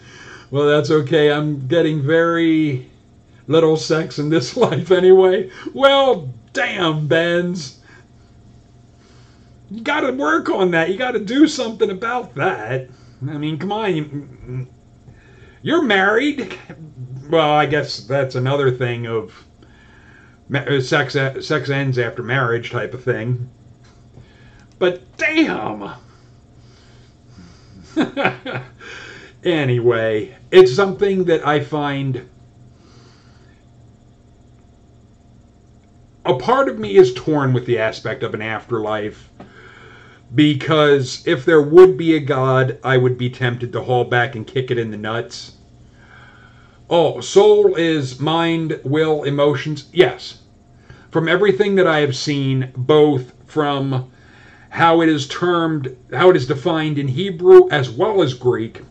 well, that's okay. I'm getting very little sex in this life anyway. Well, damn, Ben's. You got to work on that. You got to do something about that. I mean, come on. You're married. Well, I guess that's another thing of sex ends after marriage type of thing. But damn. Anyway, it's something that I find, a part of me is torn with the aspect of an afterlife, because if there would be a God, I would be tempted to haul back and kick it in the nuts. Oh, soul is mind, will, emotions? Yes. From everything that I have seen, both from how it is defined in Hebrew as well as Greek,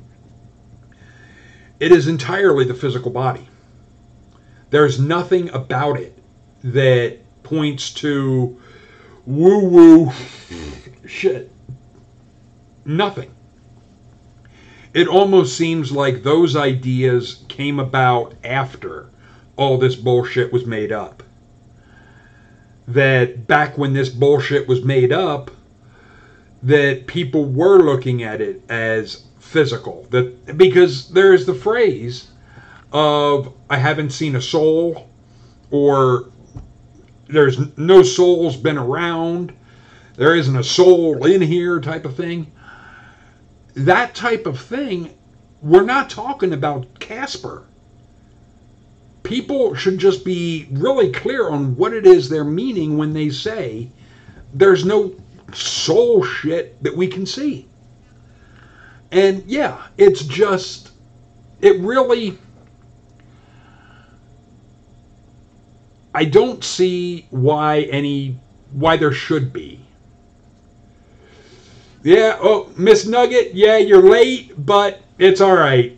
it is entirely the physical body. There's nothing about it that points to woo-woo shit. Nothing. It almost seems like those ideas came about after all this bullshit was made up. That back when this bullshit was made up, that people were looking at it as physical. That because there's the phrase of I haven't seen a soul, or there's no soul's been around, there isn't a soul in here type of thing. That type of thing, we're not talking about Casper. People should just be really clear on what it is they're meaning when they say there's no soul shit that we can see. And yeah, it's just, it really, I don't see why there should be. Yeah, oh, Miss Nugget, yeah, you're late, but it's all right.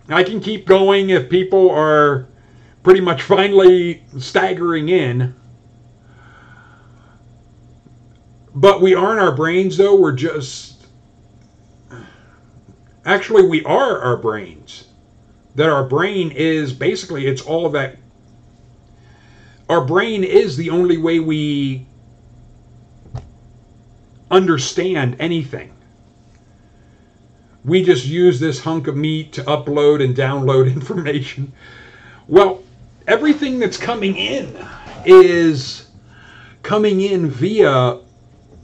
I can keep going if people are pretty much finally staggering in. But we aren't our brains, though. We're just... Actually, we are our brains. That our brain is basically, it's all of that. Our brain is the only way we understand anything. We just use this hunk of meat to upload and download information. Well, everything that's coming in is coming in via,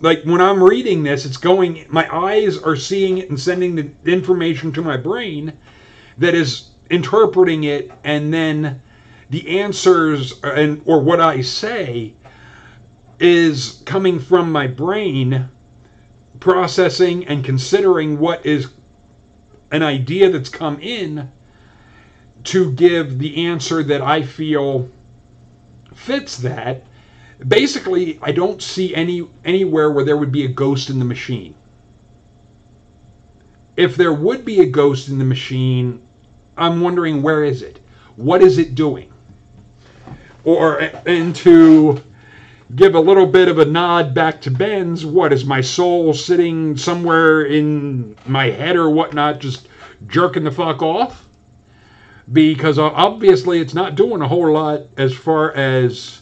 like when I'm reading this, it's going, my eyes are seeing it and sending the information to my brain that is interpreting it, and then the answers or what I say is coming from my brain, processing and considering what is an idea that's come in to give the answer that I feel fits that. Basically, I don't see anywhere where there would be a ghost in the machine. If there would be a ghost in the machine, I'm wondering, where is it? What is it doing? And to give a little bit of a nod back to Ben's, what is my soul sitting somewhere in my head or whatnot, just jerking the fuck off? Because obviously it's not doing a whole lot as far as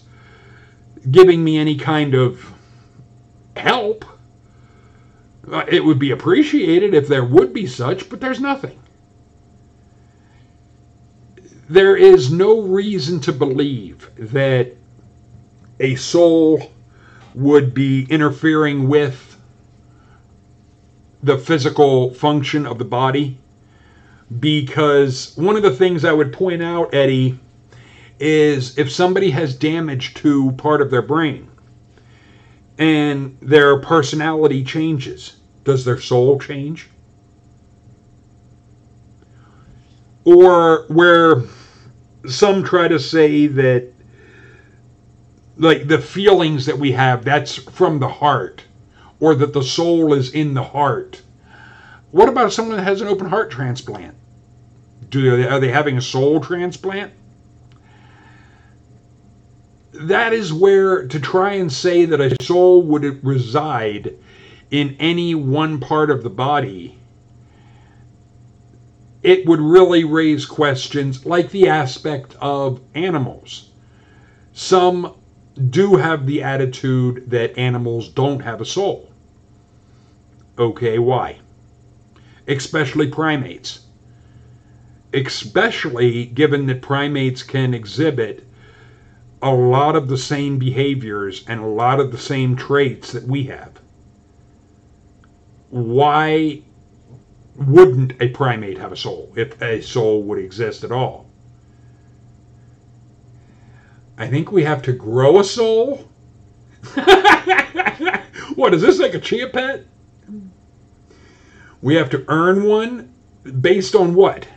giving me any kind of help. It would be appreciated if there would be such, but there's nothing. There is no reason to believe that a soul would be interfering with the physical function of the body. Because one of the things I would point out, Eddie, is if somebody has damage to part of their brain and their personality changes, does their soul change? Or where some try to say that, like, the feelings that we have, that's from the heart, or that the soul is in the heart. What about someone that has an open heart transplant? Are they having a soul transplant? That is where, to try and say that a soul would reside in any one part of the body, it would really raise questions like the aspect of animals. Some do have the attitude that animals don't have a soul. Okay, why? Especially primates. Especially given that primates can exhibit a lot of the same behaviors and a lot of the same traits that we have. Why wouldn't a primate have a soul, if a soul would exist at all? I think we have to grow a soul? What, is this like a chia pet? We have to earn one? Based on what?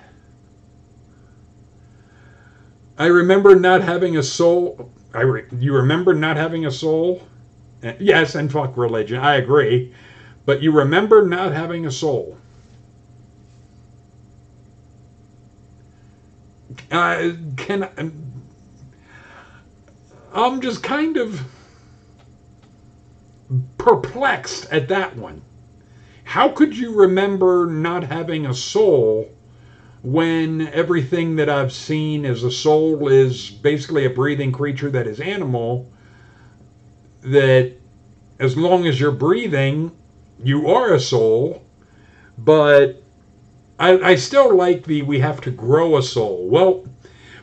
I remember not having a soul. You remember not having a soul? Yes, and fuck religion, I agree. But you remember not having a soul. I'm just kind of perplexed at that one. How could you remember not having a soul when everything that I've seen as a soul is basically a breathing creature that is animal, that as long as you're breathing, you are a soul, but I still like we have to grow a soul. Well,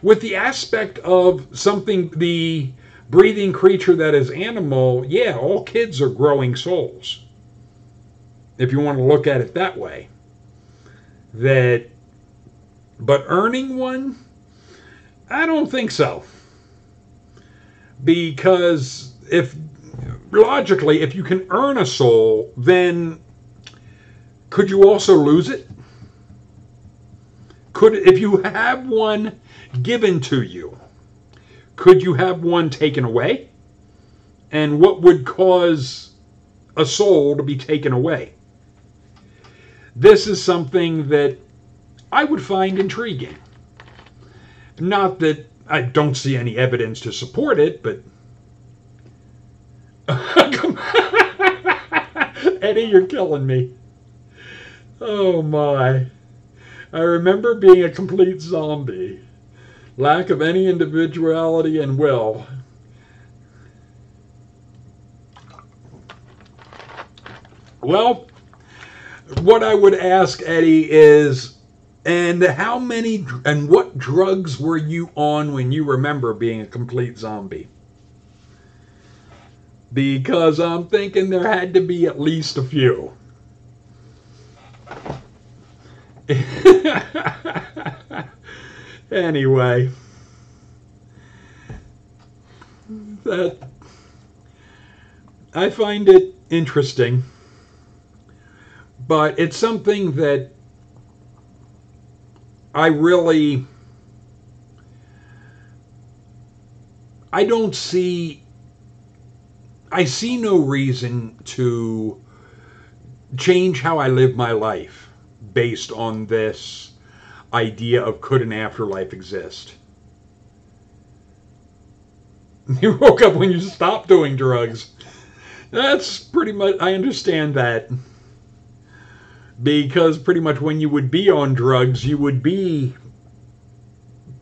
with the aspect of something, the breathing creature that is animal, yeah, all kids are growing souls. If you want to look at it that way. But earning one, I don't think so. Because logically, if you can earn a soul, then could you also lose it? If you have one given to you, could you have one taken away? And what would cause a soul to be taken away? This is something that I would find intriguing. Not that I don't see any evidence to support it, but Eddie, you're killing me. Oh my. I remember being a complete zombie. Lack of any individuality and will. Well, what I would ask Eddie is, and what drugs were you on when you remember being a complete zombie? Because I'm thinking there had to be at least a few. Anyway, I find it interesting, but it's something that I see no reason to change how I live my life based on this idea of could an afterlife exist. You woke up when you stopped doing drugs. That's pretty much, I understand that. Because pretty much when you would be on drugs, you would be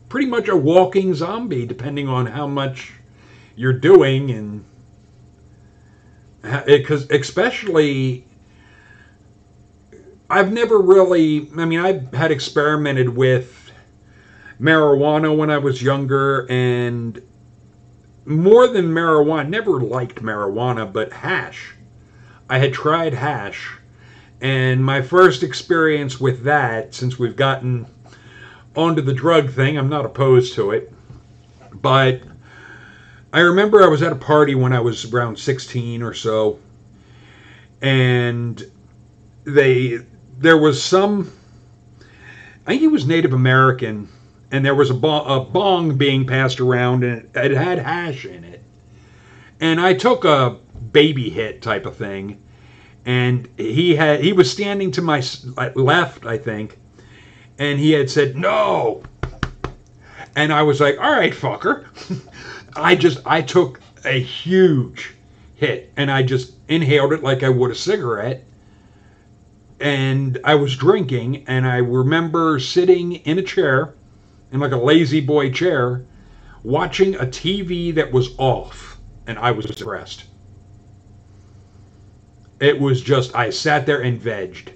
pretty much a walking zombie, depending on how much you're doing. And because especially, I've never really, I had experimented with marijuana when I was younger, and more than marijuana, never liked marijuana, but hash. I had tried hash, and my first experience with that, since we've gotten onto the drug thing, I'm not opposed to it, but I remember I was at a party when I was around 16 or so, and there was some, I think he was Native American, and there was a bong being passed around, and it had hash in it. And I took a baby hit type of thing, and he was standing to my left, I think, and he had said, "No!" And I was like, "All right, fucker." I took a huge hit, and I just inhaled it like I would a cigarette. And I was drinking, and I remember sitting in a chair, in like a lazy boy chair, watching a TV that was off, and I was depressed. It was just, I sat there and vegged.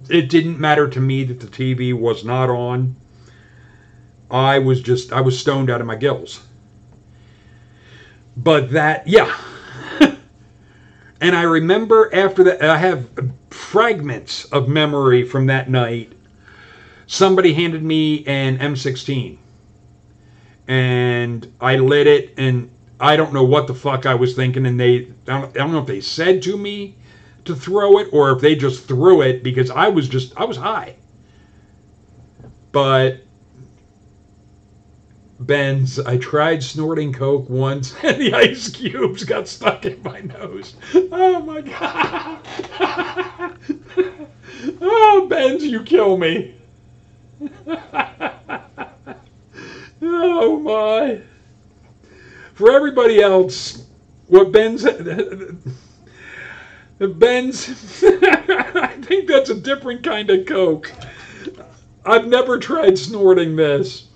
It didn't matter to me that the TV was not on. I was stoned out of my gills. But yeah. And I remember after that, I have fragments of memory from that night. Somebody handed me an M16. And I lit it, and I don't know what the fuck I was thinking, and I don't know if they said to me to throw it, or if they just threw it, because I was high. But Ben's, I tried snorting coke once, and the ice cubes got stuck in my nose. Oh my god. Oh, Ben's, you kill me. Oh my. For everybody else, what Ben's, Ben's, I think that's a different kind of Coke. I've never tried snorting this.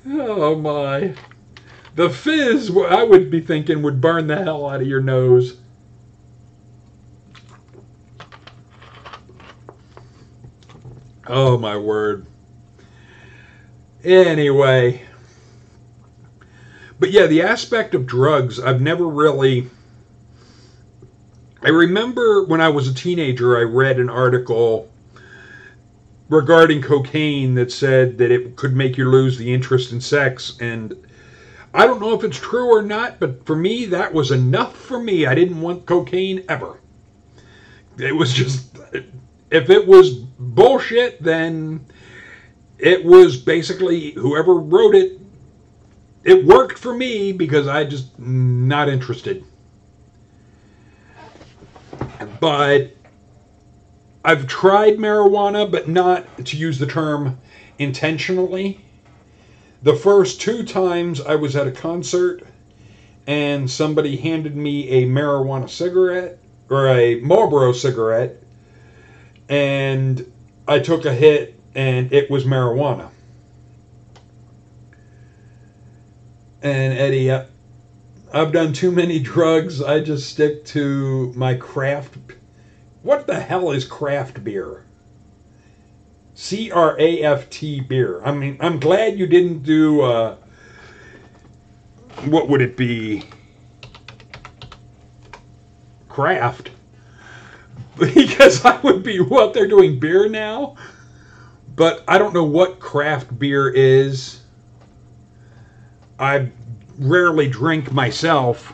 Oh my. The fizz, I would be thinking, would burn the hell out of your nose. Oh my word. Anyway. But yeah, the aspect of drugs, I've never really... I remember when I was a teenager, I read an article regarding cocaine that said that it could make you lose the interest in sex. And I don't know if it's true or not, but for me, that was enough for me. I didn't want cocaine ever. It was just... If it was bullshit, then it was basically whoever wrote it. It worked for me because I just not interested. But I've tried marijuana, but not, to use the term, intentionally. The first 2 times I was at a concert and somebody handed me a marijuana cigarette, or a Marlboro cigarette, and I took a hit and it was marijuana. And Eddie, I've done too many drugs. I just stick to my craft. What the hell is craft beer? C-R-A-F-T beer. I mean, I'm glad you didn't do, what would it be? Craft. Because I would be out there doing beer now. But I don't know what craft beer is. I rarely drink myself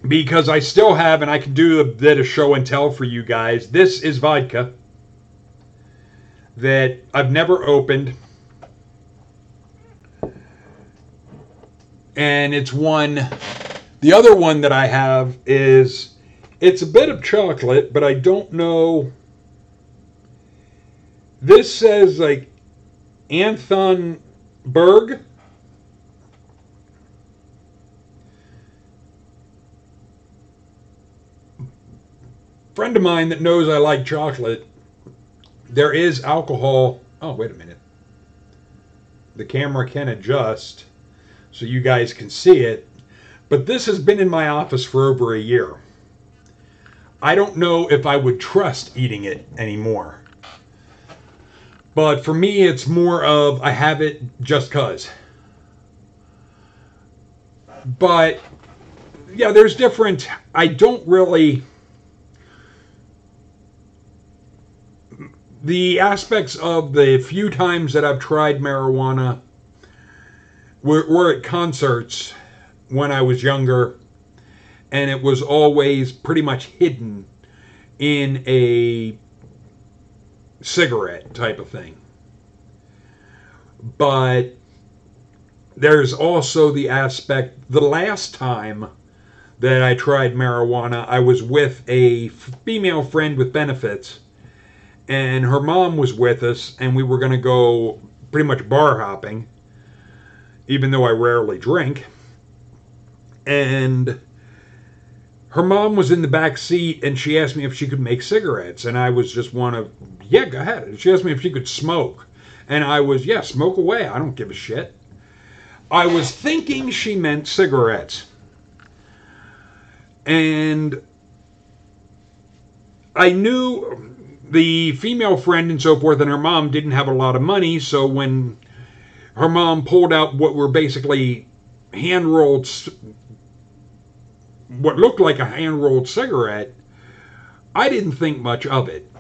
because I still have, and I can do a bit of show and tell for you guys. This is vodka that I've never opened, and it's one. The other one that I have is, it's a bit of chocolate, but I don't know. This says like Anthon Berg. Friend of mine that knows I like chocolate. There is alcohol. Oh, wait a minute. The camera can adjust so you guys can see it. But this has been in my office for over a year. I don't know if I would trust eating it anymore. But for me, it's more of I have it just 'cause. But, yeah, there's different... I don't really... The aspects of the few times that I've tried marijuana were at concerts when I was younger, and it was always pretty much hidden in a cigarette type of thing. But there's also the aspect, the last time that I tried marijuana, I was with a female friend with benefits, and her mom was with us, and we were going to go pretty much bar hopping, even though I rarely drink. And her mom was in the back seat, and she asked me if she could make cigarettes, and I was just yeah, go ahead. And she asked me if she could smoke, and I was, yeah, smoke away. I don't give a shit. I was thinking she meant cigarettes. And I knew the female friend and so forth and her mom didn't have a lot of money, so when her mom pulled out what were basically hand-rolled, what looked like a hand-rolled cigarette, I didn't think much of it.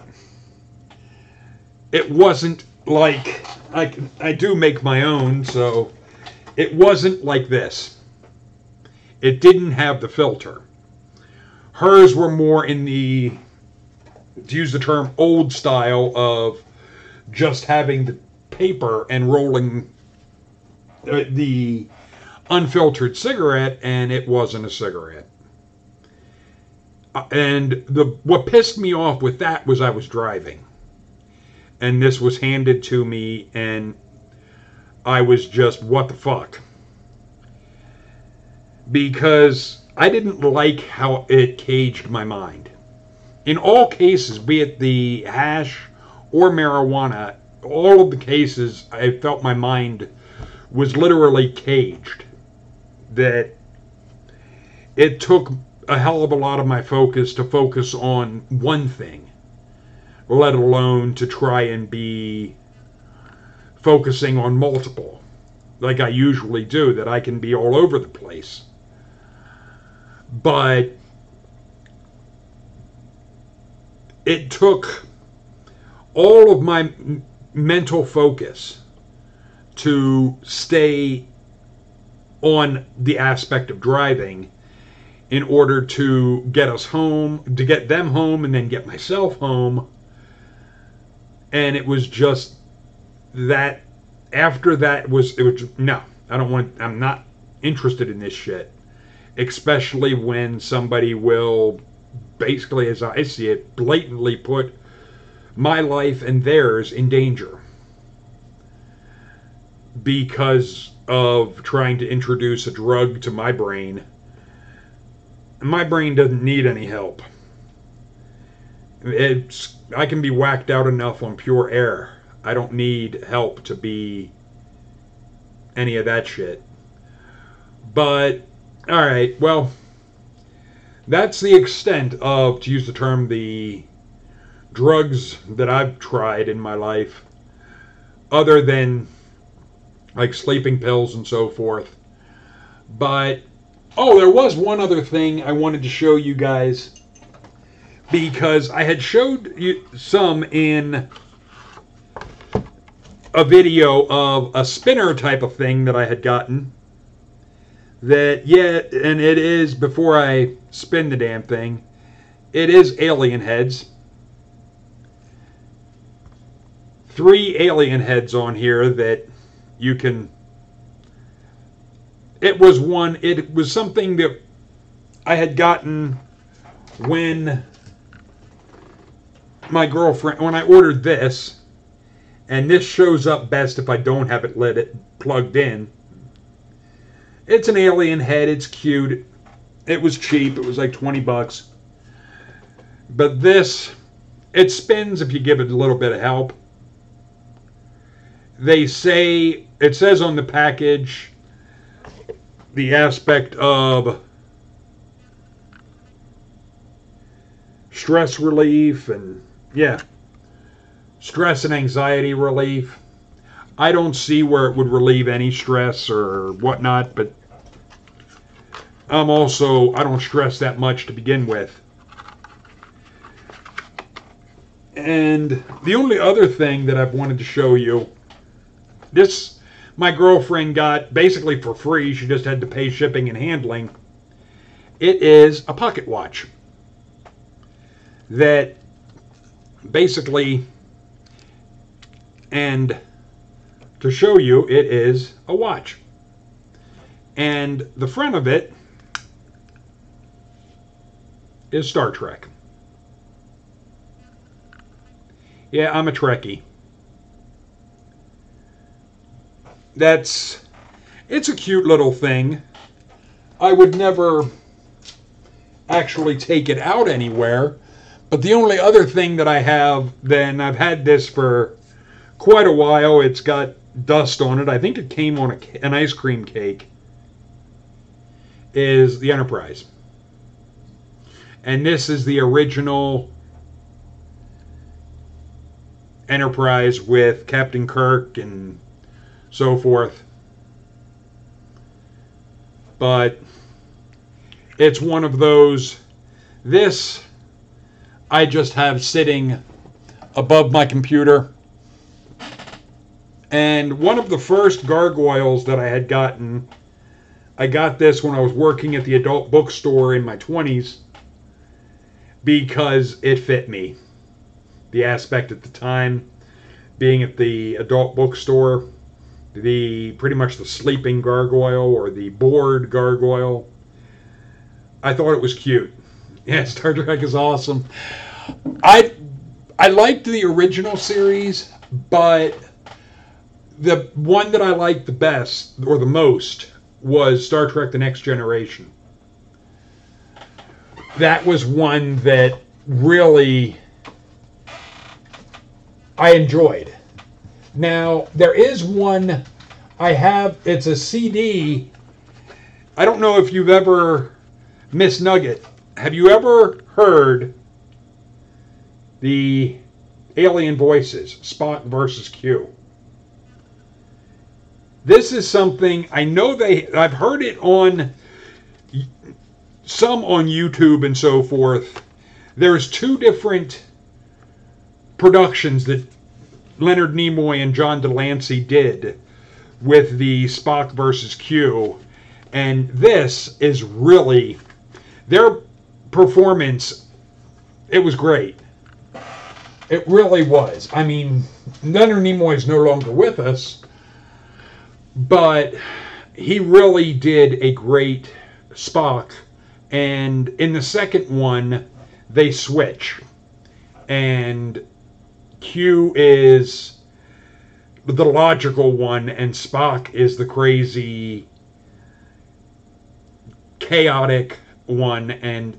It wasn't like, I do make my own, so it wasn't like this. It didn't have the filter. Hers were more in the, to use the term, old style of just having the paper and rolling the unfiltered cigarette, and it wasn't a cigarette. And what pissed me off with that was I was driving, and this was handed to me, and I was just, what the fuck? Because I didn't like how it caged my mind. In all cases, be it the hash or marijuana, all of the cases, I felt my mind was literally caged. That it took a hell of a lot of my focus to focus on one thing, let alone to try and be focusing on multiple, like I usually do, that I can be all over the place. But it took all of my mental focus to stay on the aspect of driving in order to get us home, to get them home, and then get myself home. And it was just that after that was no, I don't want, I'm not interested in this shit. Especially when somebody will basically, as I see it, blatantly put my life and theirs in danger because of trying to introduce a drug to my brain. My brain doesn't need any help. I can be whacked out enough on pure air. I don't need help to be any of that shit. But, alright, well, that's the extent of, to use the term, the drugs that I've tried in my life, other than like sleeping pills and so forth. But, oh, there was one other thing I wanted to show you guys, because I had showed you some in a video of a spinner type of thing that I had gotten. That, yeah, and it is, before I spin the damn thing, it is alien heads. 3 alien heads on here that you can... It was something that I had gotten when my girlfriend, when I ordered this, and this shows up best if I don't have it plugged in. It's an alien head, it's cute, it was cheap, it was like $20. But this, it spins if you give it a little bit of help. They say, it says on the package, the aspect of stress relief and, yeah, stress and anxiety relief. I don't see where it would relieve any stress or whatnot, but I don't stress that much to begin with. And the only other thing that I've wanted to show you, this my girlfriend got basically for free. She just had to pay shipping and handling. It is a pocket watch that basically, and to show you, it is a watch. And the front of it is Star Trek. Yeah, I'm a Trekkie. It's a cute little thing. I would never actually take it out anywhere. But the only other thing that I have, then I've had this for quite a while. It's got dust on it. I think it came on an ice cream cake. Is the Enterprise. And this is the original Enterprise with Captain Kirk and so forth. But it's one of those, this I just have sitting above my computer. And one of the first gargoyles that I had gotten, I got this when I was working at the adult bookstore in my 20s because it fit me. The aspect at the time, being at the adult bookstore, pretty much the sleeping gargoyle or the bored gargoyle, I thought it was cute. Yeah, Star Trek is awesome. I liked the original series, but the one that I liked the best or the most was Star Trek: The Next Generation. that was one that really I enjoyed. Now, there is one I have, it's a CD. I don't know if you've ever, Miss Nugget, have you ever heard the Alien Voices, Spock versus Q? This is something, I know I've heard it on, some on YouTube and so forth. There's two different productions that Leonard Nimoy and John Delancey did with the Spock versus Q. And this is really, their performance, it was great. It really was. I mean, Leonard Nimoy is no longer with us, but he really did a great Spock. And in the second one, they switch. And Q is the logical one, and Spock is the crazy, chaotic one. And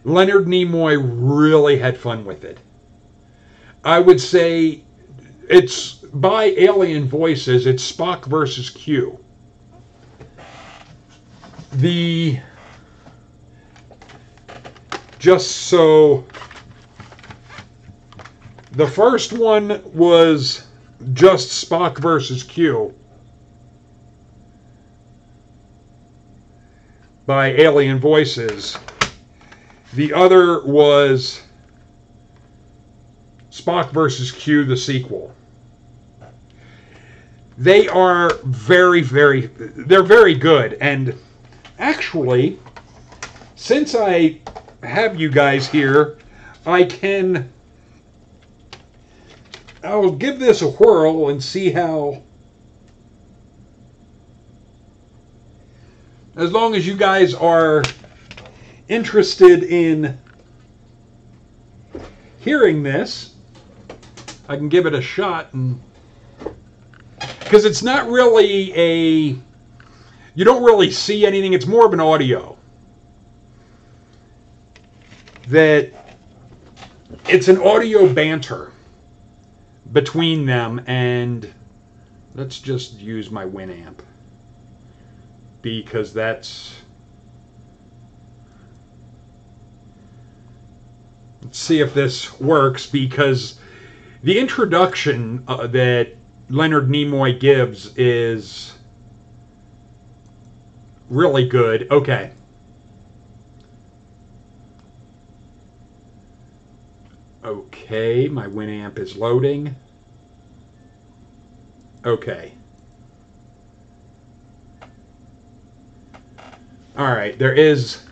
Leonard Nimoy really had fun with it. I would say it's by Alien Voices, it's Spock versus Q. The first one was just Spock versus Q by Alien Voices. The other was Spock versus Q, the sequel. They are they're very good. And actually, since I have you guys here, I'll give this a whirl and see how, as long as you guys are interested in hearing this, I can give it a shot. And because it's not really you don't really see anything, it's more of an audio. It's an audio banter between them, and let's just use my Winamp, because let's see if this works, because the introduction that Leonard Nimoy gives is really good. Okay. Okay, my Winamp is loading. Okay. All right, there is...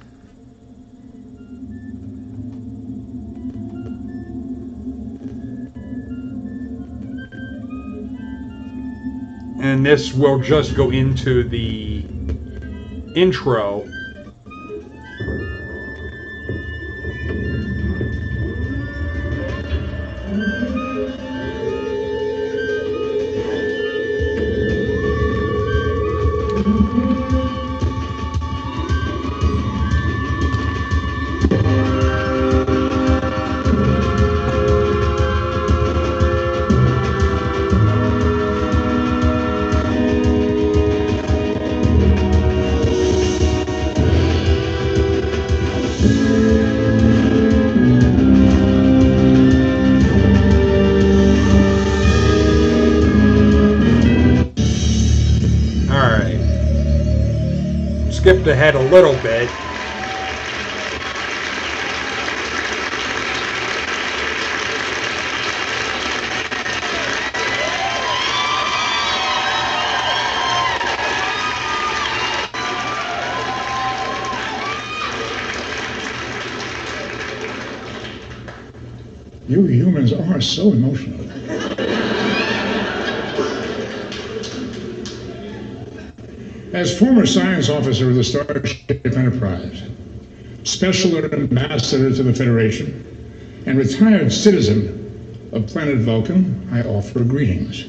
And this will just go into the intro. Skipped ahead a little bit. You humans are so emotional. As former science officer of the Starship Enterprise, special ambassador to the Federation, and retired citizen of planet Vulcan, I offer greetings.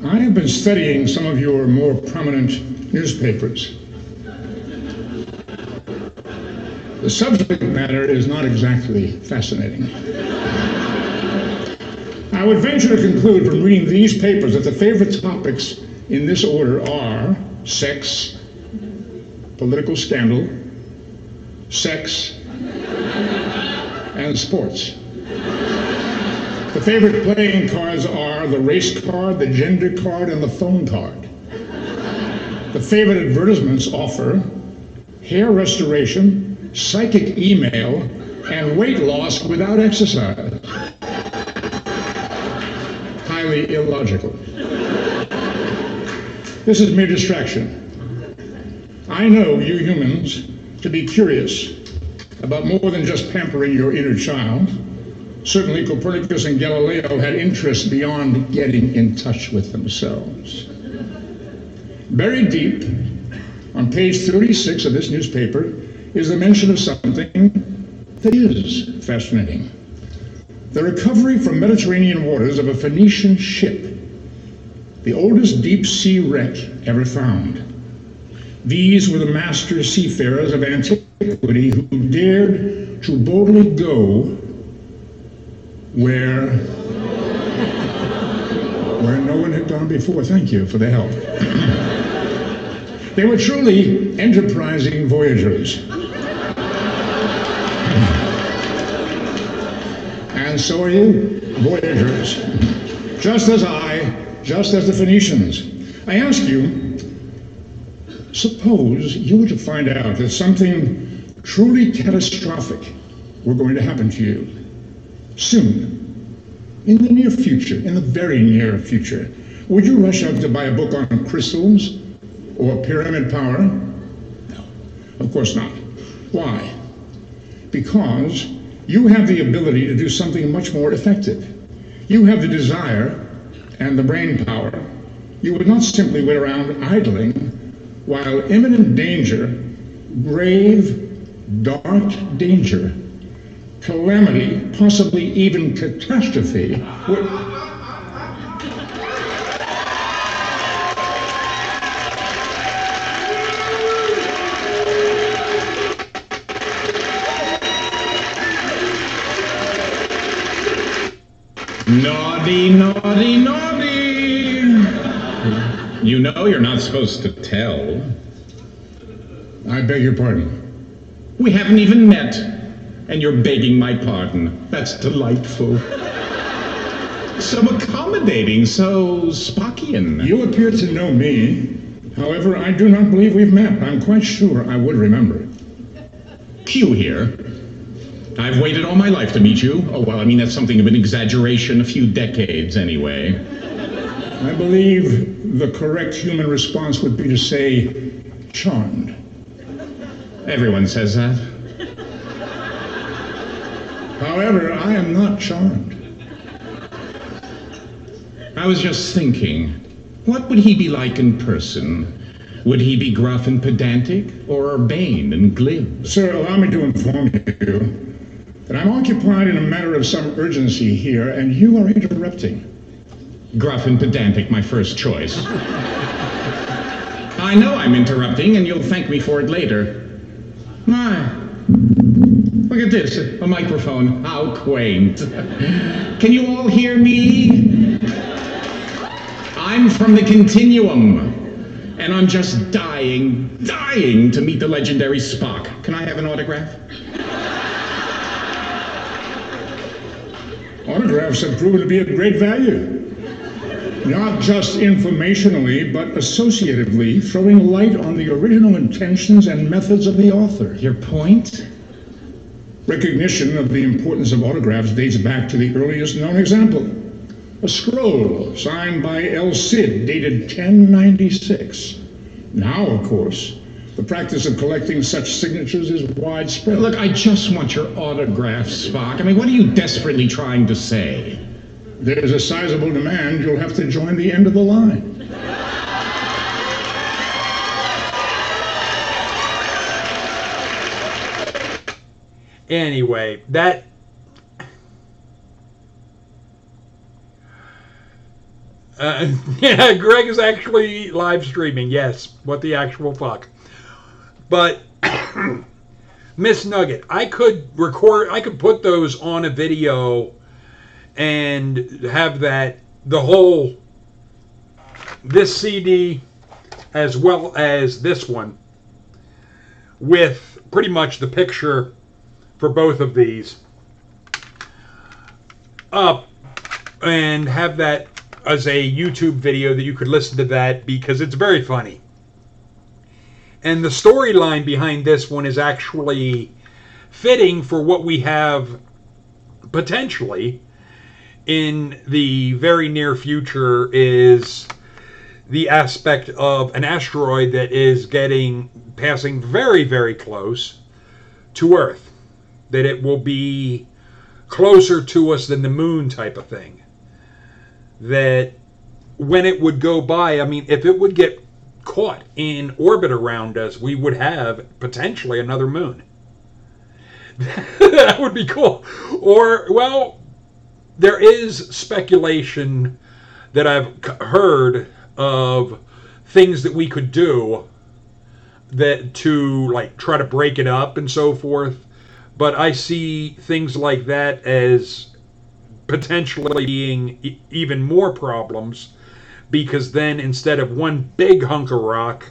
I have been studying some of your more prominent newspapers. The subject matter is not exactly fascinating. I would venture to conclude from reading these papers that the favorite topics in this order are sex, political scandal, sex, and sports. The favorite playing cards are the race card, the gender card, and the phone card. The favorite advertisements offer hair restoration, psychic email, and weight loss without exercise. Highly illogical. This is mere distraction. I know you humans to be curious about more than just pampering your inner child. Certainly Copernicus and Galileo had interests beyond getting in touch with themselves. Buried deep on page 36 of this newspaper is the mention of something that is fascinating. The recovery from Mediterranean waters of a Phoenician ship, the oldest deep-sea wreck ever found. These were the master seafarers of antiquity who dared to boldly go where no one had gone before. Thank you for the help. They were truly enterprising voyagers. And so are you, voyagers. Just as the Phoenicians. I ask you, suppose you were to find out that something truly catastrophic were going to happen to you soon, in the near future, in the very near future. Would you rush out to buy a book on crystals or pyramid power? No, of course not. Why? Because you have the ability to do something much more effective. You have the desire and the brain power. You would not simply wait around idling while imminent danger, grave, dark danger, calamity, possibly even catastrophe, would... Naughty, naughty, naughty! You know you're not supposed to tell. I beg your pardon. We haven't even met, and you're begging my pardon. That's delightful. So accommodating, so Spockian. You appear to know me. However, I do not believe we've met. I'm quite sure I would remember. Q here. I've waited all my life to meet you. Oh, well, I mean, that's something of an exaggeration. A few decades, anyway. I believe the correct human response would be to say, charmed. Everyone says that. However, I am not charmed. I was just thinking, what would he be like in person? Would he be gruff and pedantic, or urbane and glib? Sir, allow me to inform you that I'm occupied in a matter of some urgency here, and you are interrupting. Gruff and pedantic, my first choice. I know I'm interrupting, and you'll thank me for it later. My, look at this, a microphone. How quaint. Can you all hear me? I'm from the Continuum, and I'm just dying to meet the legendary Spock. Can I have an autograph? Autographs have proven to be of great value. Not just informationally, but associatively, throwing light on the original intentions and methods of the author. Your point? Recognition of the importance of autographs dates back to the earliest known example. A scroll signed by El Cid, dated 1096. Now, of course, the practice of collecting such signatures is widespread. Look, I just want your autograph, Spock. I mean, what are you desperately trying to say? There's a sizable demand. You'll have to join the end of the line. Anyway, that... yeah, Greg is actually live streaming. Yes, what the actual fuck. But Miss Nugget, I could put those on a video and have this CD as well as this one with pretty much the picture for both of these up and have that as a YouTube video that you could listen to that, because it's very funny. And the storyline behind this one is actually fitting for what we have potentially in the very near future, is the aspect of an asteroid that is passing very, very close to Earth. That it will be closer to us than the moon type of thing. That when it would go by, I mean, if it would get caught in orbit around us, we would have potentially another moon. That would be cool. Or, well, there is speculation that I've heard of things that we could do that to like try to break it up and so forth. But I see things like that as potentially being even more problems, because then instead of one big hunk of rock,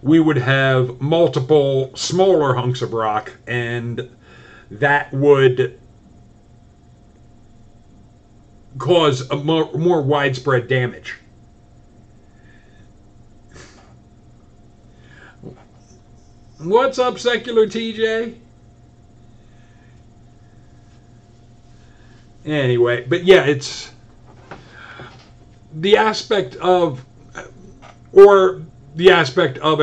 we would have multiple smaller hunks of rock, and that would cause a more widespread damage. What's up, Secular TJ? Anyway, but yeah, it's the aspect of an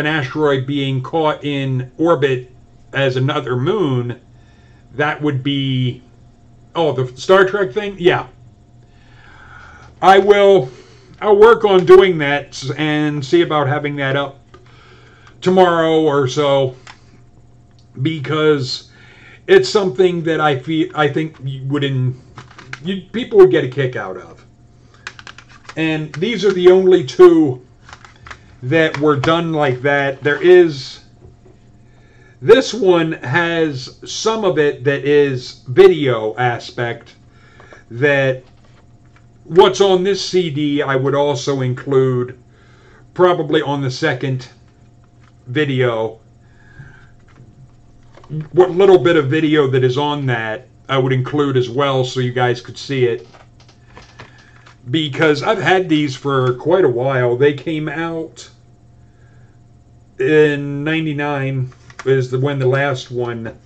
asteroid being caught in orbit as another moon. That would be, the Star Trek thing? Yeah. I'll work on doing that and see about having that up tomorrow or so, because it's something that I think people would get a kick out of. And these are the only two that were done like that. This one has some of it that is video aspect, that what's on this CD I would also include probably on the second video. What little bit of video that is on that I would include as well, so you guys could see it. Because I've had these for quite a while. They came out in '99 is when the last one.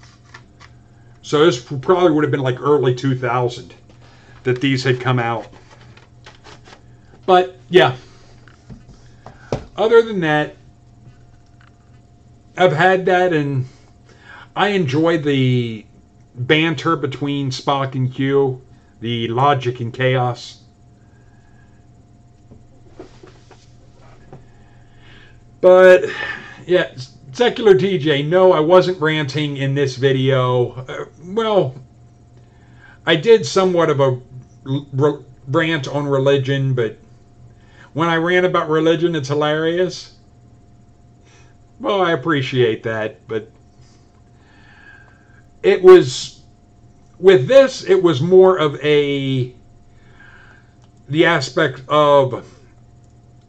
So this probably would have been like early 2000 that these had come out. But yeah, other than that, I've had that, and I enjoy the banter between Spock and Q, the logic and chaos. But yeah, Secular TJ, no, I wasn't ranting in this video. Well, I did somewhat of a rant on religion, but when I rant about religion, it's hilarious. Well, I appreciate that, but it was more of the aspect of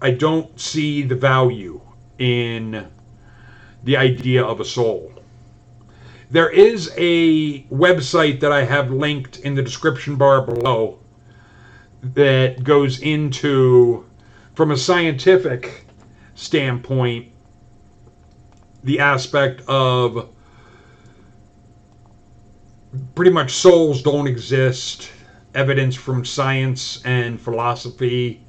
I don't see the value in the idea of a soul. There is a website that I have linked in the description bar below that goes into, from a scientific standpoint, the aspect of pretty much souls don't exist, evidence from science and philosophy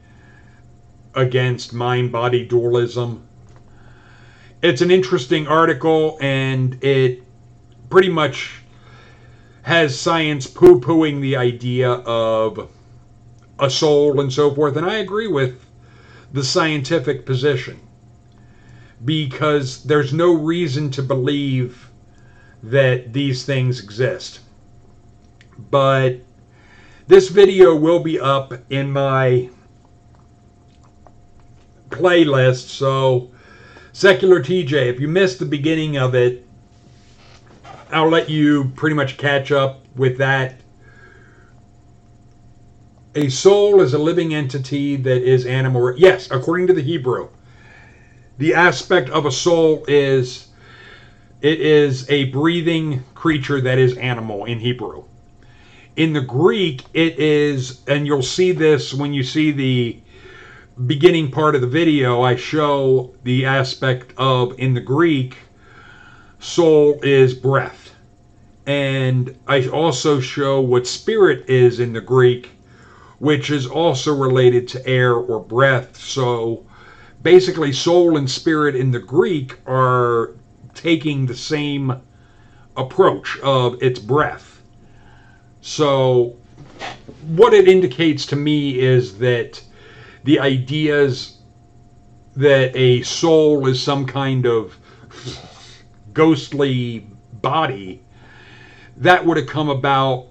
against mind-body dualism. It's an interesting article, and it pretty much has science poo-pooing the idea of a soul and so forth, and I agree with the scientific position, because there's no reason to believe that these things exist. But this video will be up in my playlist, so Secular TJ, if you missed the beginning of it, I'll let you pretty much catch up with that. A soul is a living entity that is animal. Yes, according to the Hebrew, the aspect of a soul is it is a breathing creature that is animal in Hebrew. In the Greek, it is, and you'll see this when you see the beginning part of the video, I show the aspect of, in the Greek, soul is breath. And I also show what spirit is in the Greek, which is also related to air or breath. So basically, soul and spirit in the Greek are taking the same approach of its breath. So what it indicates to me is that the ideas that a soul is some kind of ghostly body, that would have come about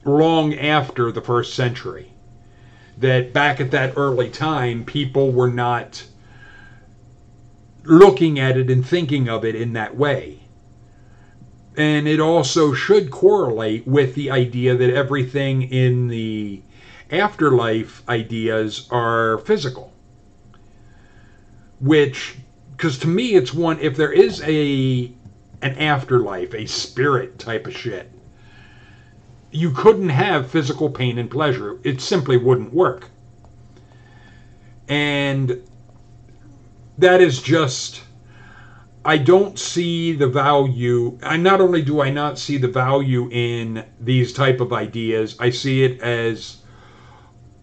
long after the 1st century. That back at that early time, people were not looking at it and thinking of it in that way. And it also should correlate with the idea that everything in the afterlife ideas are physical. Which, because to me it's one, if there is an afterlife, a spirit type of shit, you couldn't have physical pain and pleasure. It simply wouldn't work. And that is just, I don't see the value. Not only do I not see the value in these type of ideas, I see it as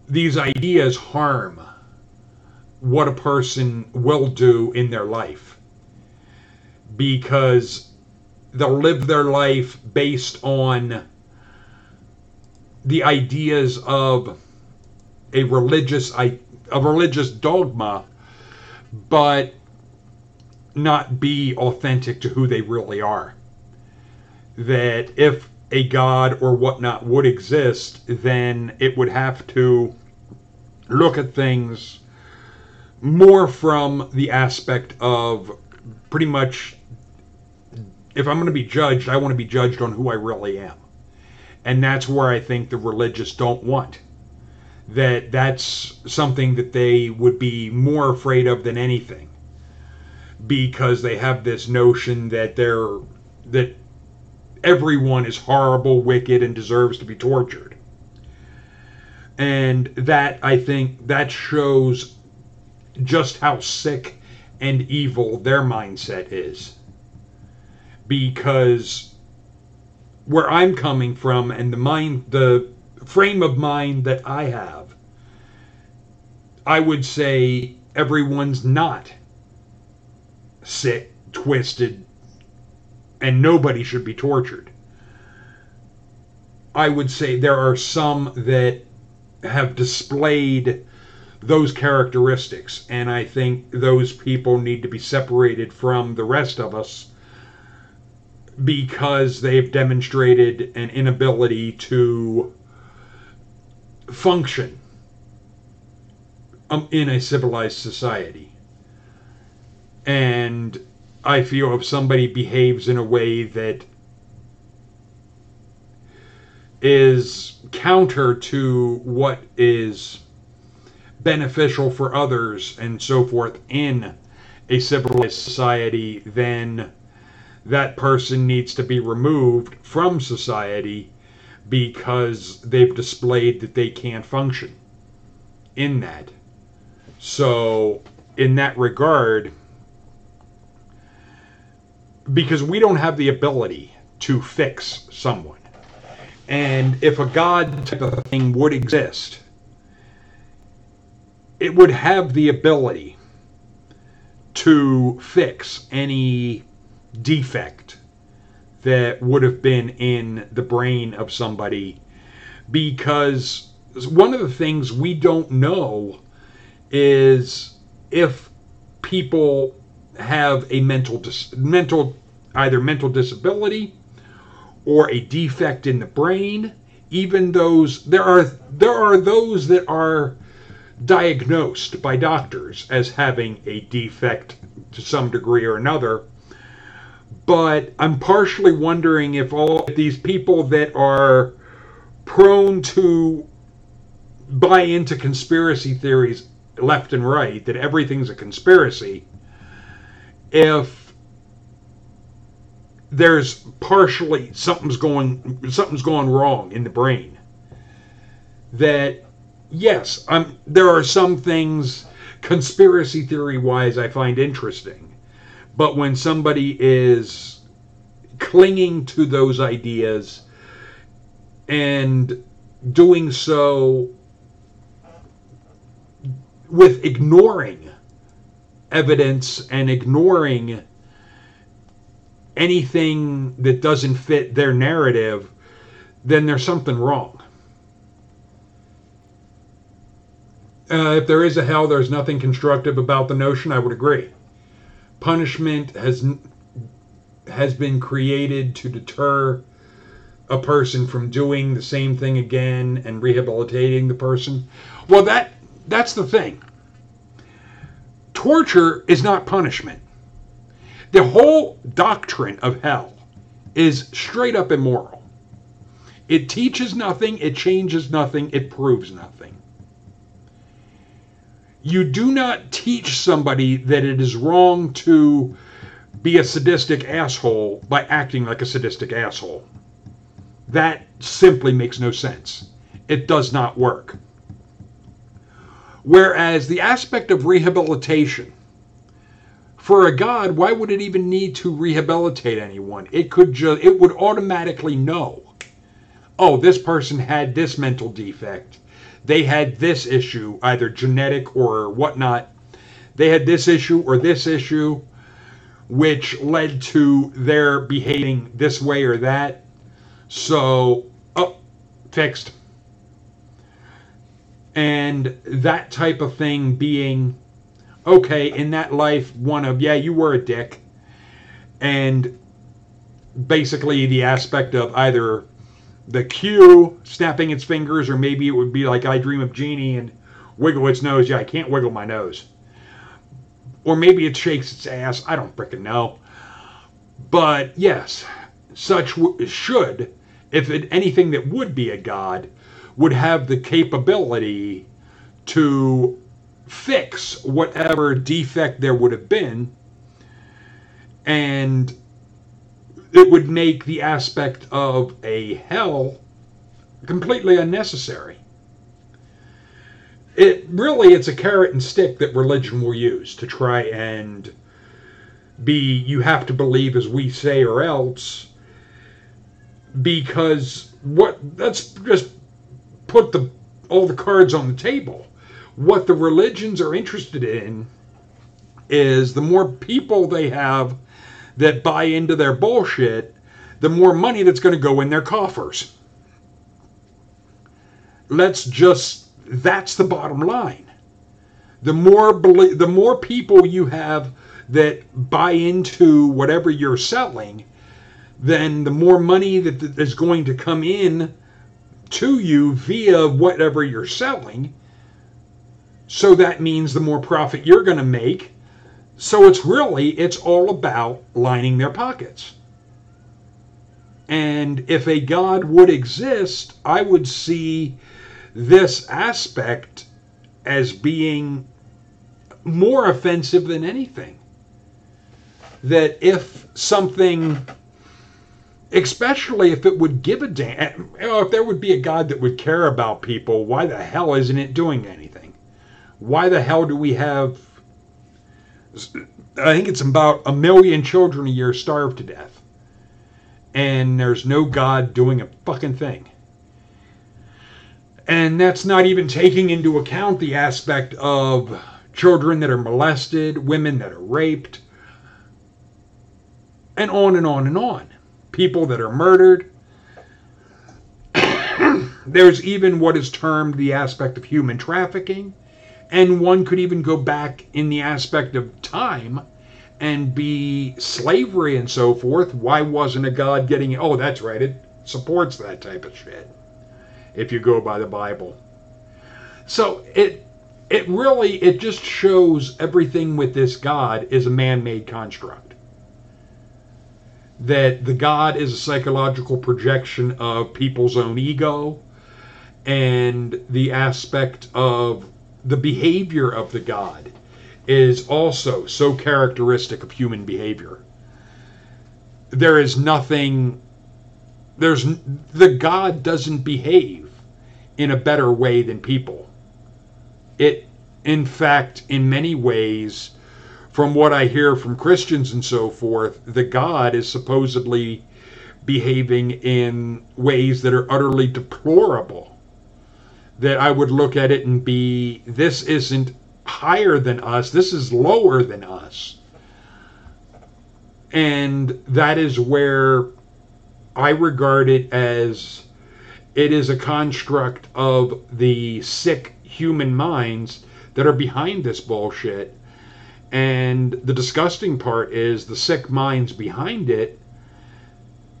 these ideas harm what a person will do in their life. Because they'll live their life based on the ideas of a religious dogma, but not be authentic to who they really are. That if a god or whatnot would exist, then it would have to look at things more from the aspect of pretty much, if I'm going to be judged, I want to be judged on who I really am. And that's where I think the religious don't want. That's something that they would be more afraid of than anything. Because they have this notion that that everyone is horrible, wicked, and deserves to be tortured. And that, I think, that shows just how sick and evil their mindset is. Because where I'm coming from and the frame of mind that I have, I would say everyone's not sick, twisted, and nobody should be tortured. I would say there are some that have displayed those characteristics, and I think those people need to be separated from the rest of us because they've demonstrated an inability to function in a civilized society. And I feel if somebody behaves in a way that is counter to what is beneficial for others and so forth in a civilized society, then that person needs to be removed from society because they've displayed that they can't function in that. So, in that regard, because we don't have the ability to fix someone. And if a God type of thing would exist, it would have the ability to fix any defect that would have been in the brain of somebody. Because one of the things we don't know is if people have a either mental disability or a defect in the brain. Even those, there are those that are diagnosed by doctors as having a defect to some degree or another, But I'm partially wondering if all these people that are prone to buy into conspiracy theories left and right, that everything's a conspiracy, if there's partially something's going wrong in the brain. That yes, there are some things conspiracy theory wise I find interesting, but when somebody is clinging to those ideas and doing so with ignoring evidence and ignoring anything that doesn't fit their narrative, then there's something wrong. If there is a hell, there's nothing constructive about the notion. I would agree. Punishment has been created to deter a person from doing the same thing again and rehabilitating the person. Well, that's the thing. Torture is not punishment. The whole doctrine of hell is straight up immoral. It teaches nothing, it changes nothing, it proves nothing. You do not teach somebody that it is wrong to be a sadistic asshole by acting like a sadistic asshole. That simply makes no sense. It does not work. Whereas the aspect of rehabilitation, for a God, why would it even need to rehabilitate anyone? It would automatically know, oh, this person had this mental defect. They had this issue, either genetic or whatnot. They had this issue or this issue, which led to their behaving this way or that. So, fixed. And that type of thing being, okay, in that life, yeah, you were a dick. And basically the aspect of either the cue snapping its fingers, or maybe it would be like I Dream of Jeannie and wiggle its nose. Yeah, I can't wiggle my nose. Or maybe it shakes its ass. I don't frickin' know. But yes, such should, if anything that would be a god, would have the capability to fix whatever defect there would have been, and it would make the aspect of a hell completely unnecessary. It's a carrot and stick that religion will use to try and you have to believe as we say or else, because let's just put all the cards on the table. What the religions are interested in is the more people they have that buy into their bullshit, the more money that's going to go in their coffers. That's the bottom line. The more people you have that buy into whatever you're selling, then the more money that is going to come in to you via whatever you're selling. So that means the more profit you're going to make. So it's all about lining their pockets. And if a God would exist, I would see this aspect as being more offensive than anything. That if something, especially if it would give a damn, if there would be a God that would care about people, why the hell isn't it doing anything? Why the hell do we have, I think it's about 1 million children a year starve to death, and there's no God doing a fucking thing? And that's not even taking into account the aspect of children that are molested, women that are raped, and on and on and on. People that are murdered. There's even what is termed the aspect of human trafficking. And one could even go back in the aspect of time and be slavery and so forth. Why wasn't a God getting it? Oh, that's right. It supports that type of shit if you go by the Bible. So it just shows everything with this God is a man-made construct. that the God is a psychological projection of people's own ego, and the aspect of the behavior of the God is also so characteristic of human behavior. There is nothing, the God doesn't behave in a better way than people. It, in fact, in many ways, from what I hear from Christians and so forth, the God is supposedly behaving in ways that are utterly deplorable. That I would look at it and be, this isn't higher than us, this is lower than us. And that is where I regard it as, it is a construct of the sick human minds that are behind this bullshit. And the disgusting part is the sick minds behind it,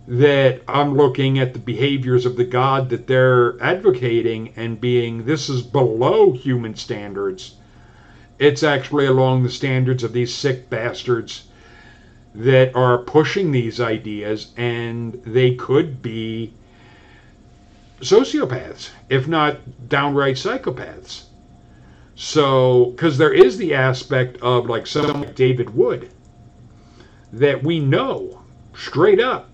that I'm looking at the behaviors of the God that they're advocating and being, this is below human standards. It's actually along the standards of these sick bastards that are pushing these ideas, and they could be sociopaths, if not downright psychopaths. So, because there is the aspect of like someone like David Wood that we know straight up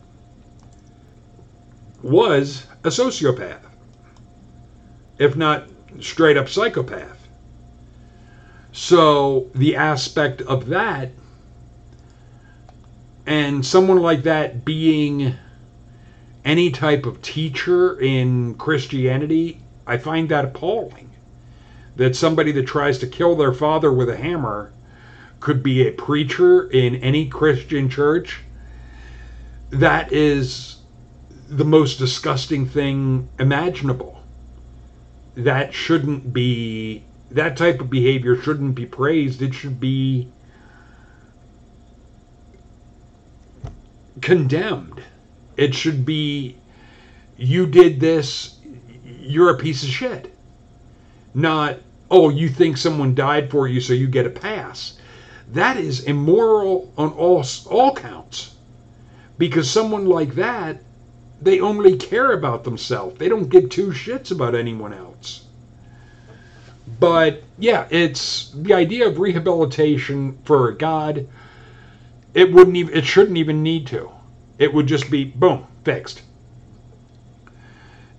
was a sociopath, if not straight up psychopath. So the aspect of that, and someone like that being any type of teacher in Christianity, I find that appalling. That somebody that tries to kill their father with a hammer could be a preacher in any Christian church. That is the most disgusting thing imaginable. That shouldn't be, that type of behavior shouldn't be praised. It should be condemned. It should be, you did this, you're a piece of shit. Not, oh, you think someone died for you so you get a pass. That is immoral on all counts. Because someone like that, they only care about themselves. They don't give two shits about anyone else. But yeah, it's the idea of rehabilitation for a God. It shouldn't even need to. It would just be boom, fixed.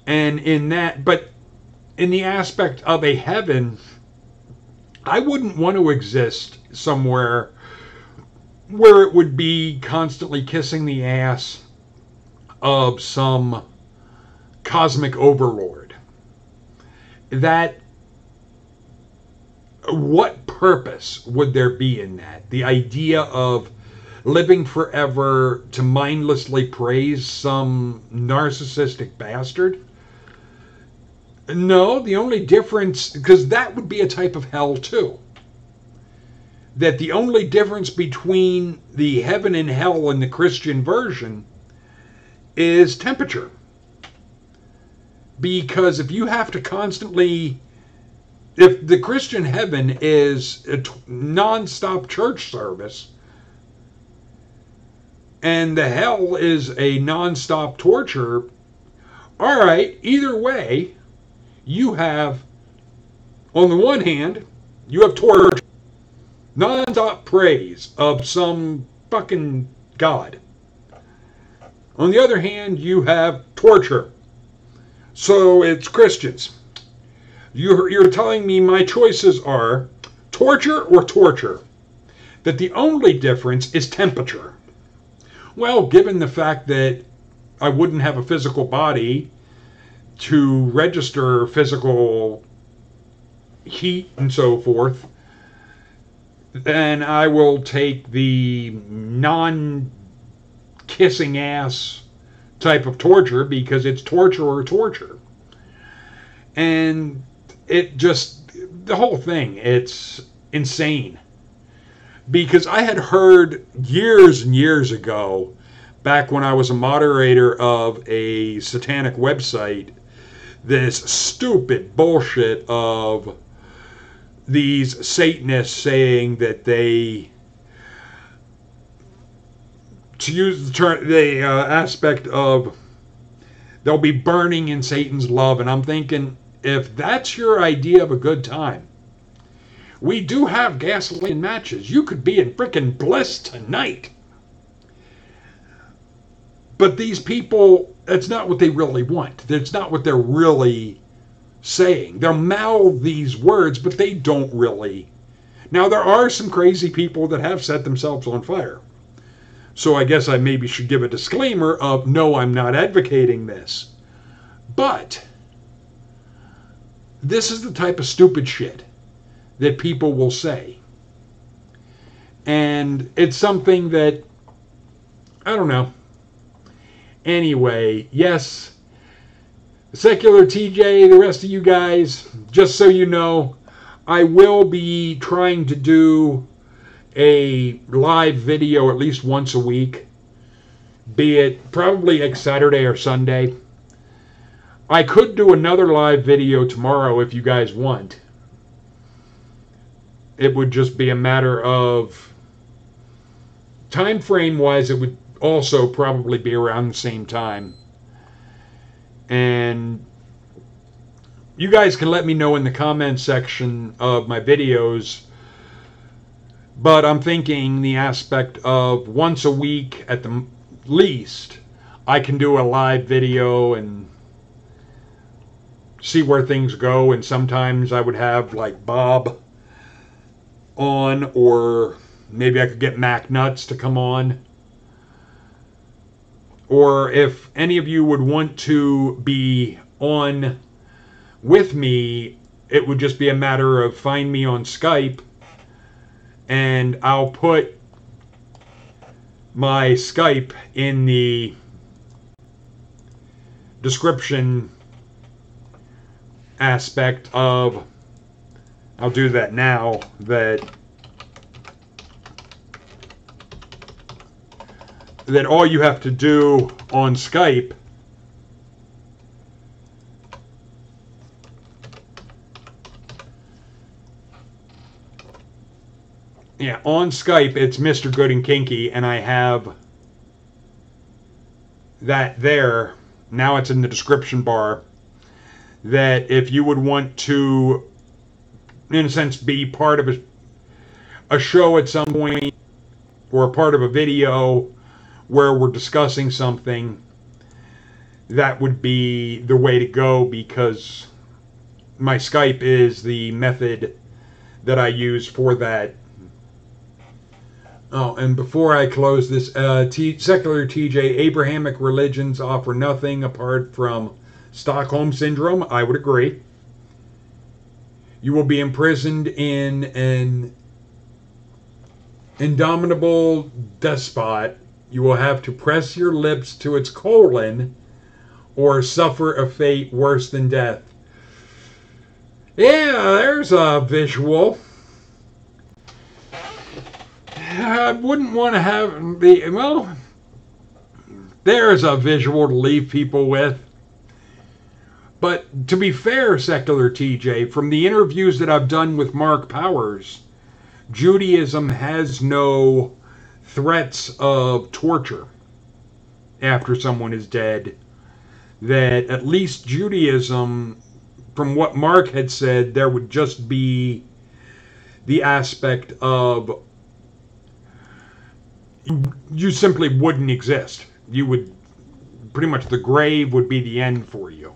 And in that, but in the aspect of a heaven, I wouldn't want to exist somewhere where it would be constantly kissing the ass of some cosmic overlord. That, what purpose would there be in that? The idea of living forever to mindlessly praise some narcissistic bastard? No, the only difference, because that would be a type of hell too. That the only difference between the heaven and hell in the Christian version is temperature. Because if you have to constantly, if the Christian heaven is a non-stop church service, and the hell is a non-stop torture, all right, either way, you have, on the one hand, you have torture, non-stop praise of some fucking God. On the other hand, you have torture. So it's Christians. You're telling me my choices are torture or torture. That the only difference is temperature. Well, given the fact that I wouldn't have a physical body to register physical heat and so forth, then I will take the non-kissing ass type of torture, because it's torture or torture. And it just, the whole thing, it's insane. Because I had heard years and years ago, back when I was a moderator of a satanic website, this stupid bullshit of these Satanists saying that they to use the aspect of they'll be burning in Satan's love. And I'm thinking, if that's your idea of a good time, we do have gasoline matches. You could be in frickin' bliss tonight. But these people, that's not what they really want. That's not what they're really saying. They'll mouth these words, but they don't really. Now, there are some crazy people that have set themselves on fire. So I guess I maybe should give a disclaimer of, no, I'm not advocating this. But this is the type of stupid shit that people will say. And it's something that, I don't know. Anyway, yes, Secular TJ, the rest of you guys, just so you know, I will be trying to do a live video at least once a week, be it probably like Saturday or Sunday. I could do another live video tomorrow if you guys want. It would just be a matter of time frame wise, it would also probably be around the same time. And you guys can let me know in the comments section of my videos. But I'm thinking the aspect of once a week at the least, I can do a live video and see where things go. And sometimes I would have like Bob on, or maybe I could get Mac Nuts to come on. Or if any of you would want to be on with me, it would just be a matter of find me on Skype, and I'll put my Skype in the description aspect of, I'll do that now, that all you have to do on Skype on Skype, it's MrGoodNKinky, and I have that there. Now it's in the description bar. That if you would want to, in a sense, be part of a show at some point, or a part of a video where we're discussing something, that would be the way to go, because my Skype is the method that I use for that. Oh, and before I close this, Secular TJ, Abrahamic religions offer nothing apart from Stockholm Syndrome. I would agree. You will be imprisoned in an indomitable despot. You will have to press your lips to its colon or suffer a fate worse than death. Yeah, there's a visual. I wouldn't want to have the, well, there's a visual to leave people with. But to be fair, Secular TJ, from the interviews that I've done with Mark Powers, Judaism has no threats of torture after someone is dead. That at least Judaism, from what Mark had said, there would just be the aspect of you simply wouldn't exist. You would, pretty much the grave would be the end for you.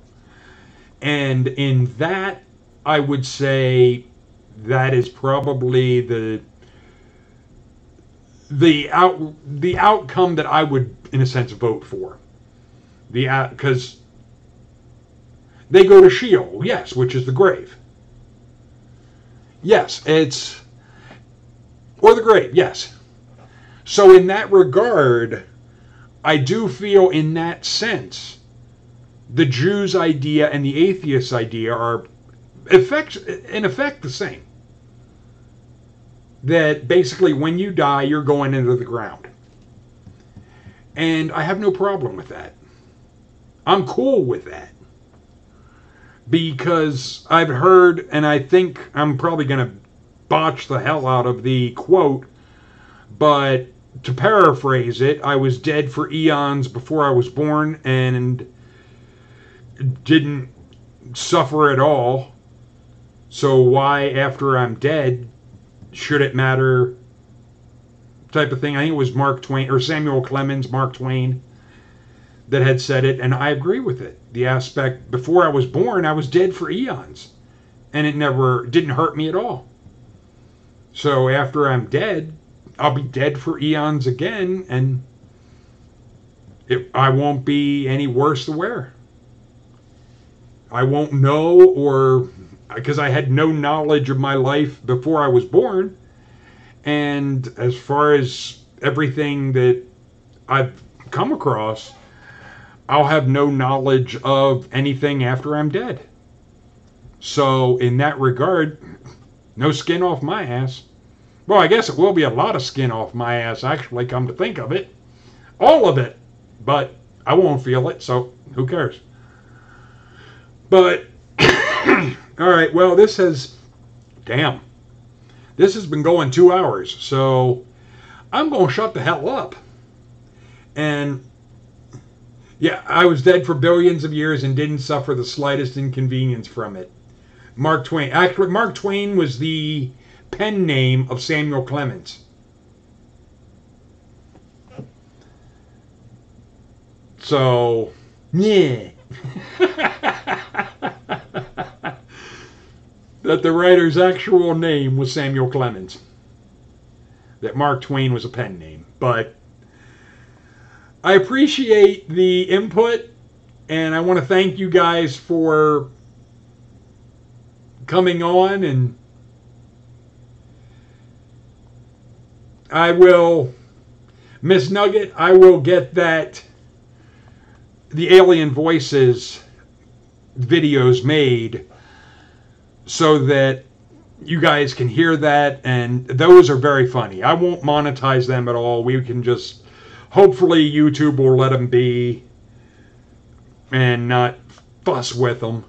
And in that, I would say that is probably the outcome that I would, in a sense, vote for. Because they go to Sheol, yes, which is the grave. Yes, or the grave, yes. So in that regard, I do feel in that sense, the Jews' idea and the atheist idea are in effect the same. That basically when you die, you're going into the ground. And I have no problem with that. I'm cool with that. Because I've heard, and I think I'm probably going to botch the hell out of the quote, but to paraphrase it, I was dead for eons before I was born and didn't suffer at all. So why, after I'm dead, should it matter? Type of thing. I think it was Mark Twain or Samuel Clemens, Mark Twain, that had said it, and I agree with it. The aspect, before I was born, I was dead for eons, and it never didn't hurt me at all. So after I'm dead, I'll be dead for eons again, and I won't be any worse to wear. I won't know, or because I had no knowledge of my life before I was born. And as far as everything that I've come across, I'll have no knowledge of anything after I'm dead. So in that regard, no skin off my ass. Well, I guess it will be a lot of skin off my ass, actually, come to think of it. All of it. But I won't feel it, so who cares? But, all right, well, this has been going 2 hours, so I'm going to shut the hell up. And, yeah, I was dead for billions of years and didn't suffer the slightest inconvenience from it. Mark Twain. Actually, Mark Twain was the pen name of Samuel Clemens. So, yeah. That the writer's actual name was Samuel Clemens. That Mark Twain was a pen name. But I appreciate the input, and I want to thank you guys for coming on, and I will, Miss Nugget, I will get the Alien Voices videos made so that you guys can hear that, and those are very funny. I won't monetize them at all. We can just, hopefully YouTube will let them be and not fuss with them,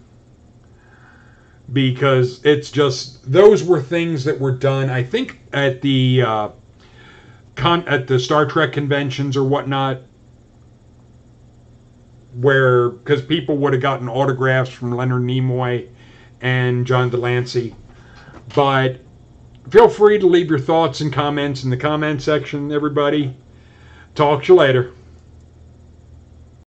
because it's just, those were things that were done, I think, at the Star Trek conventions or whatnot, where, because people would have gotten autographs from Leonard Nimoy and John Delancey. But feel free to leave your thoughts and comments in the comment section, everybody. Talk to you later.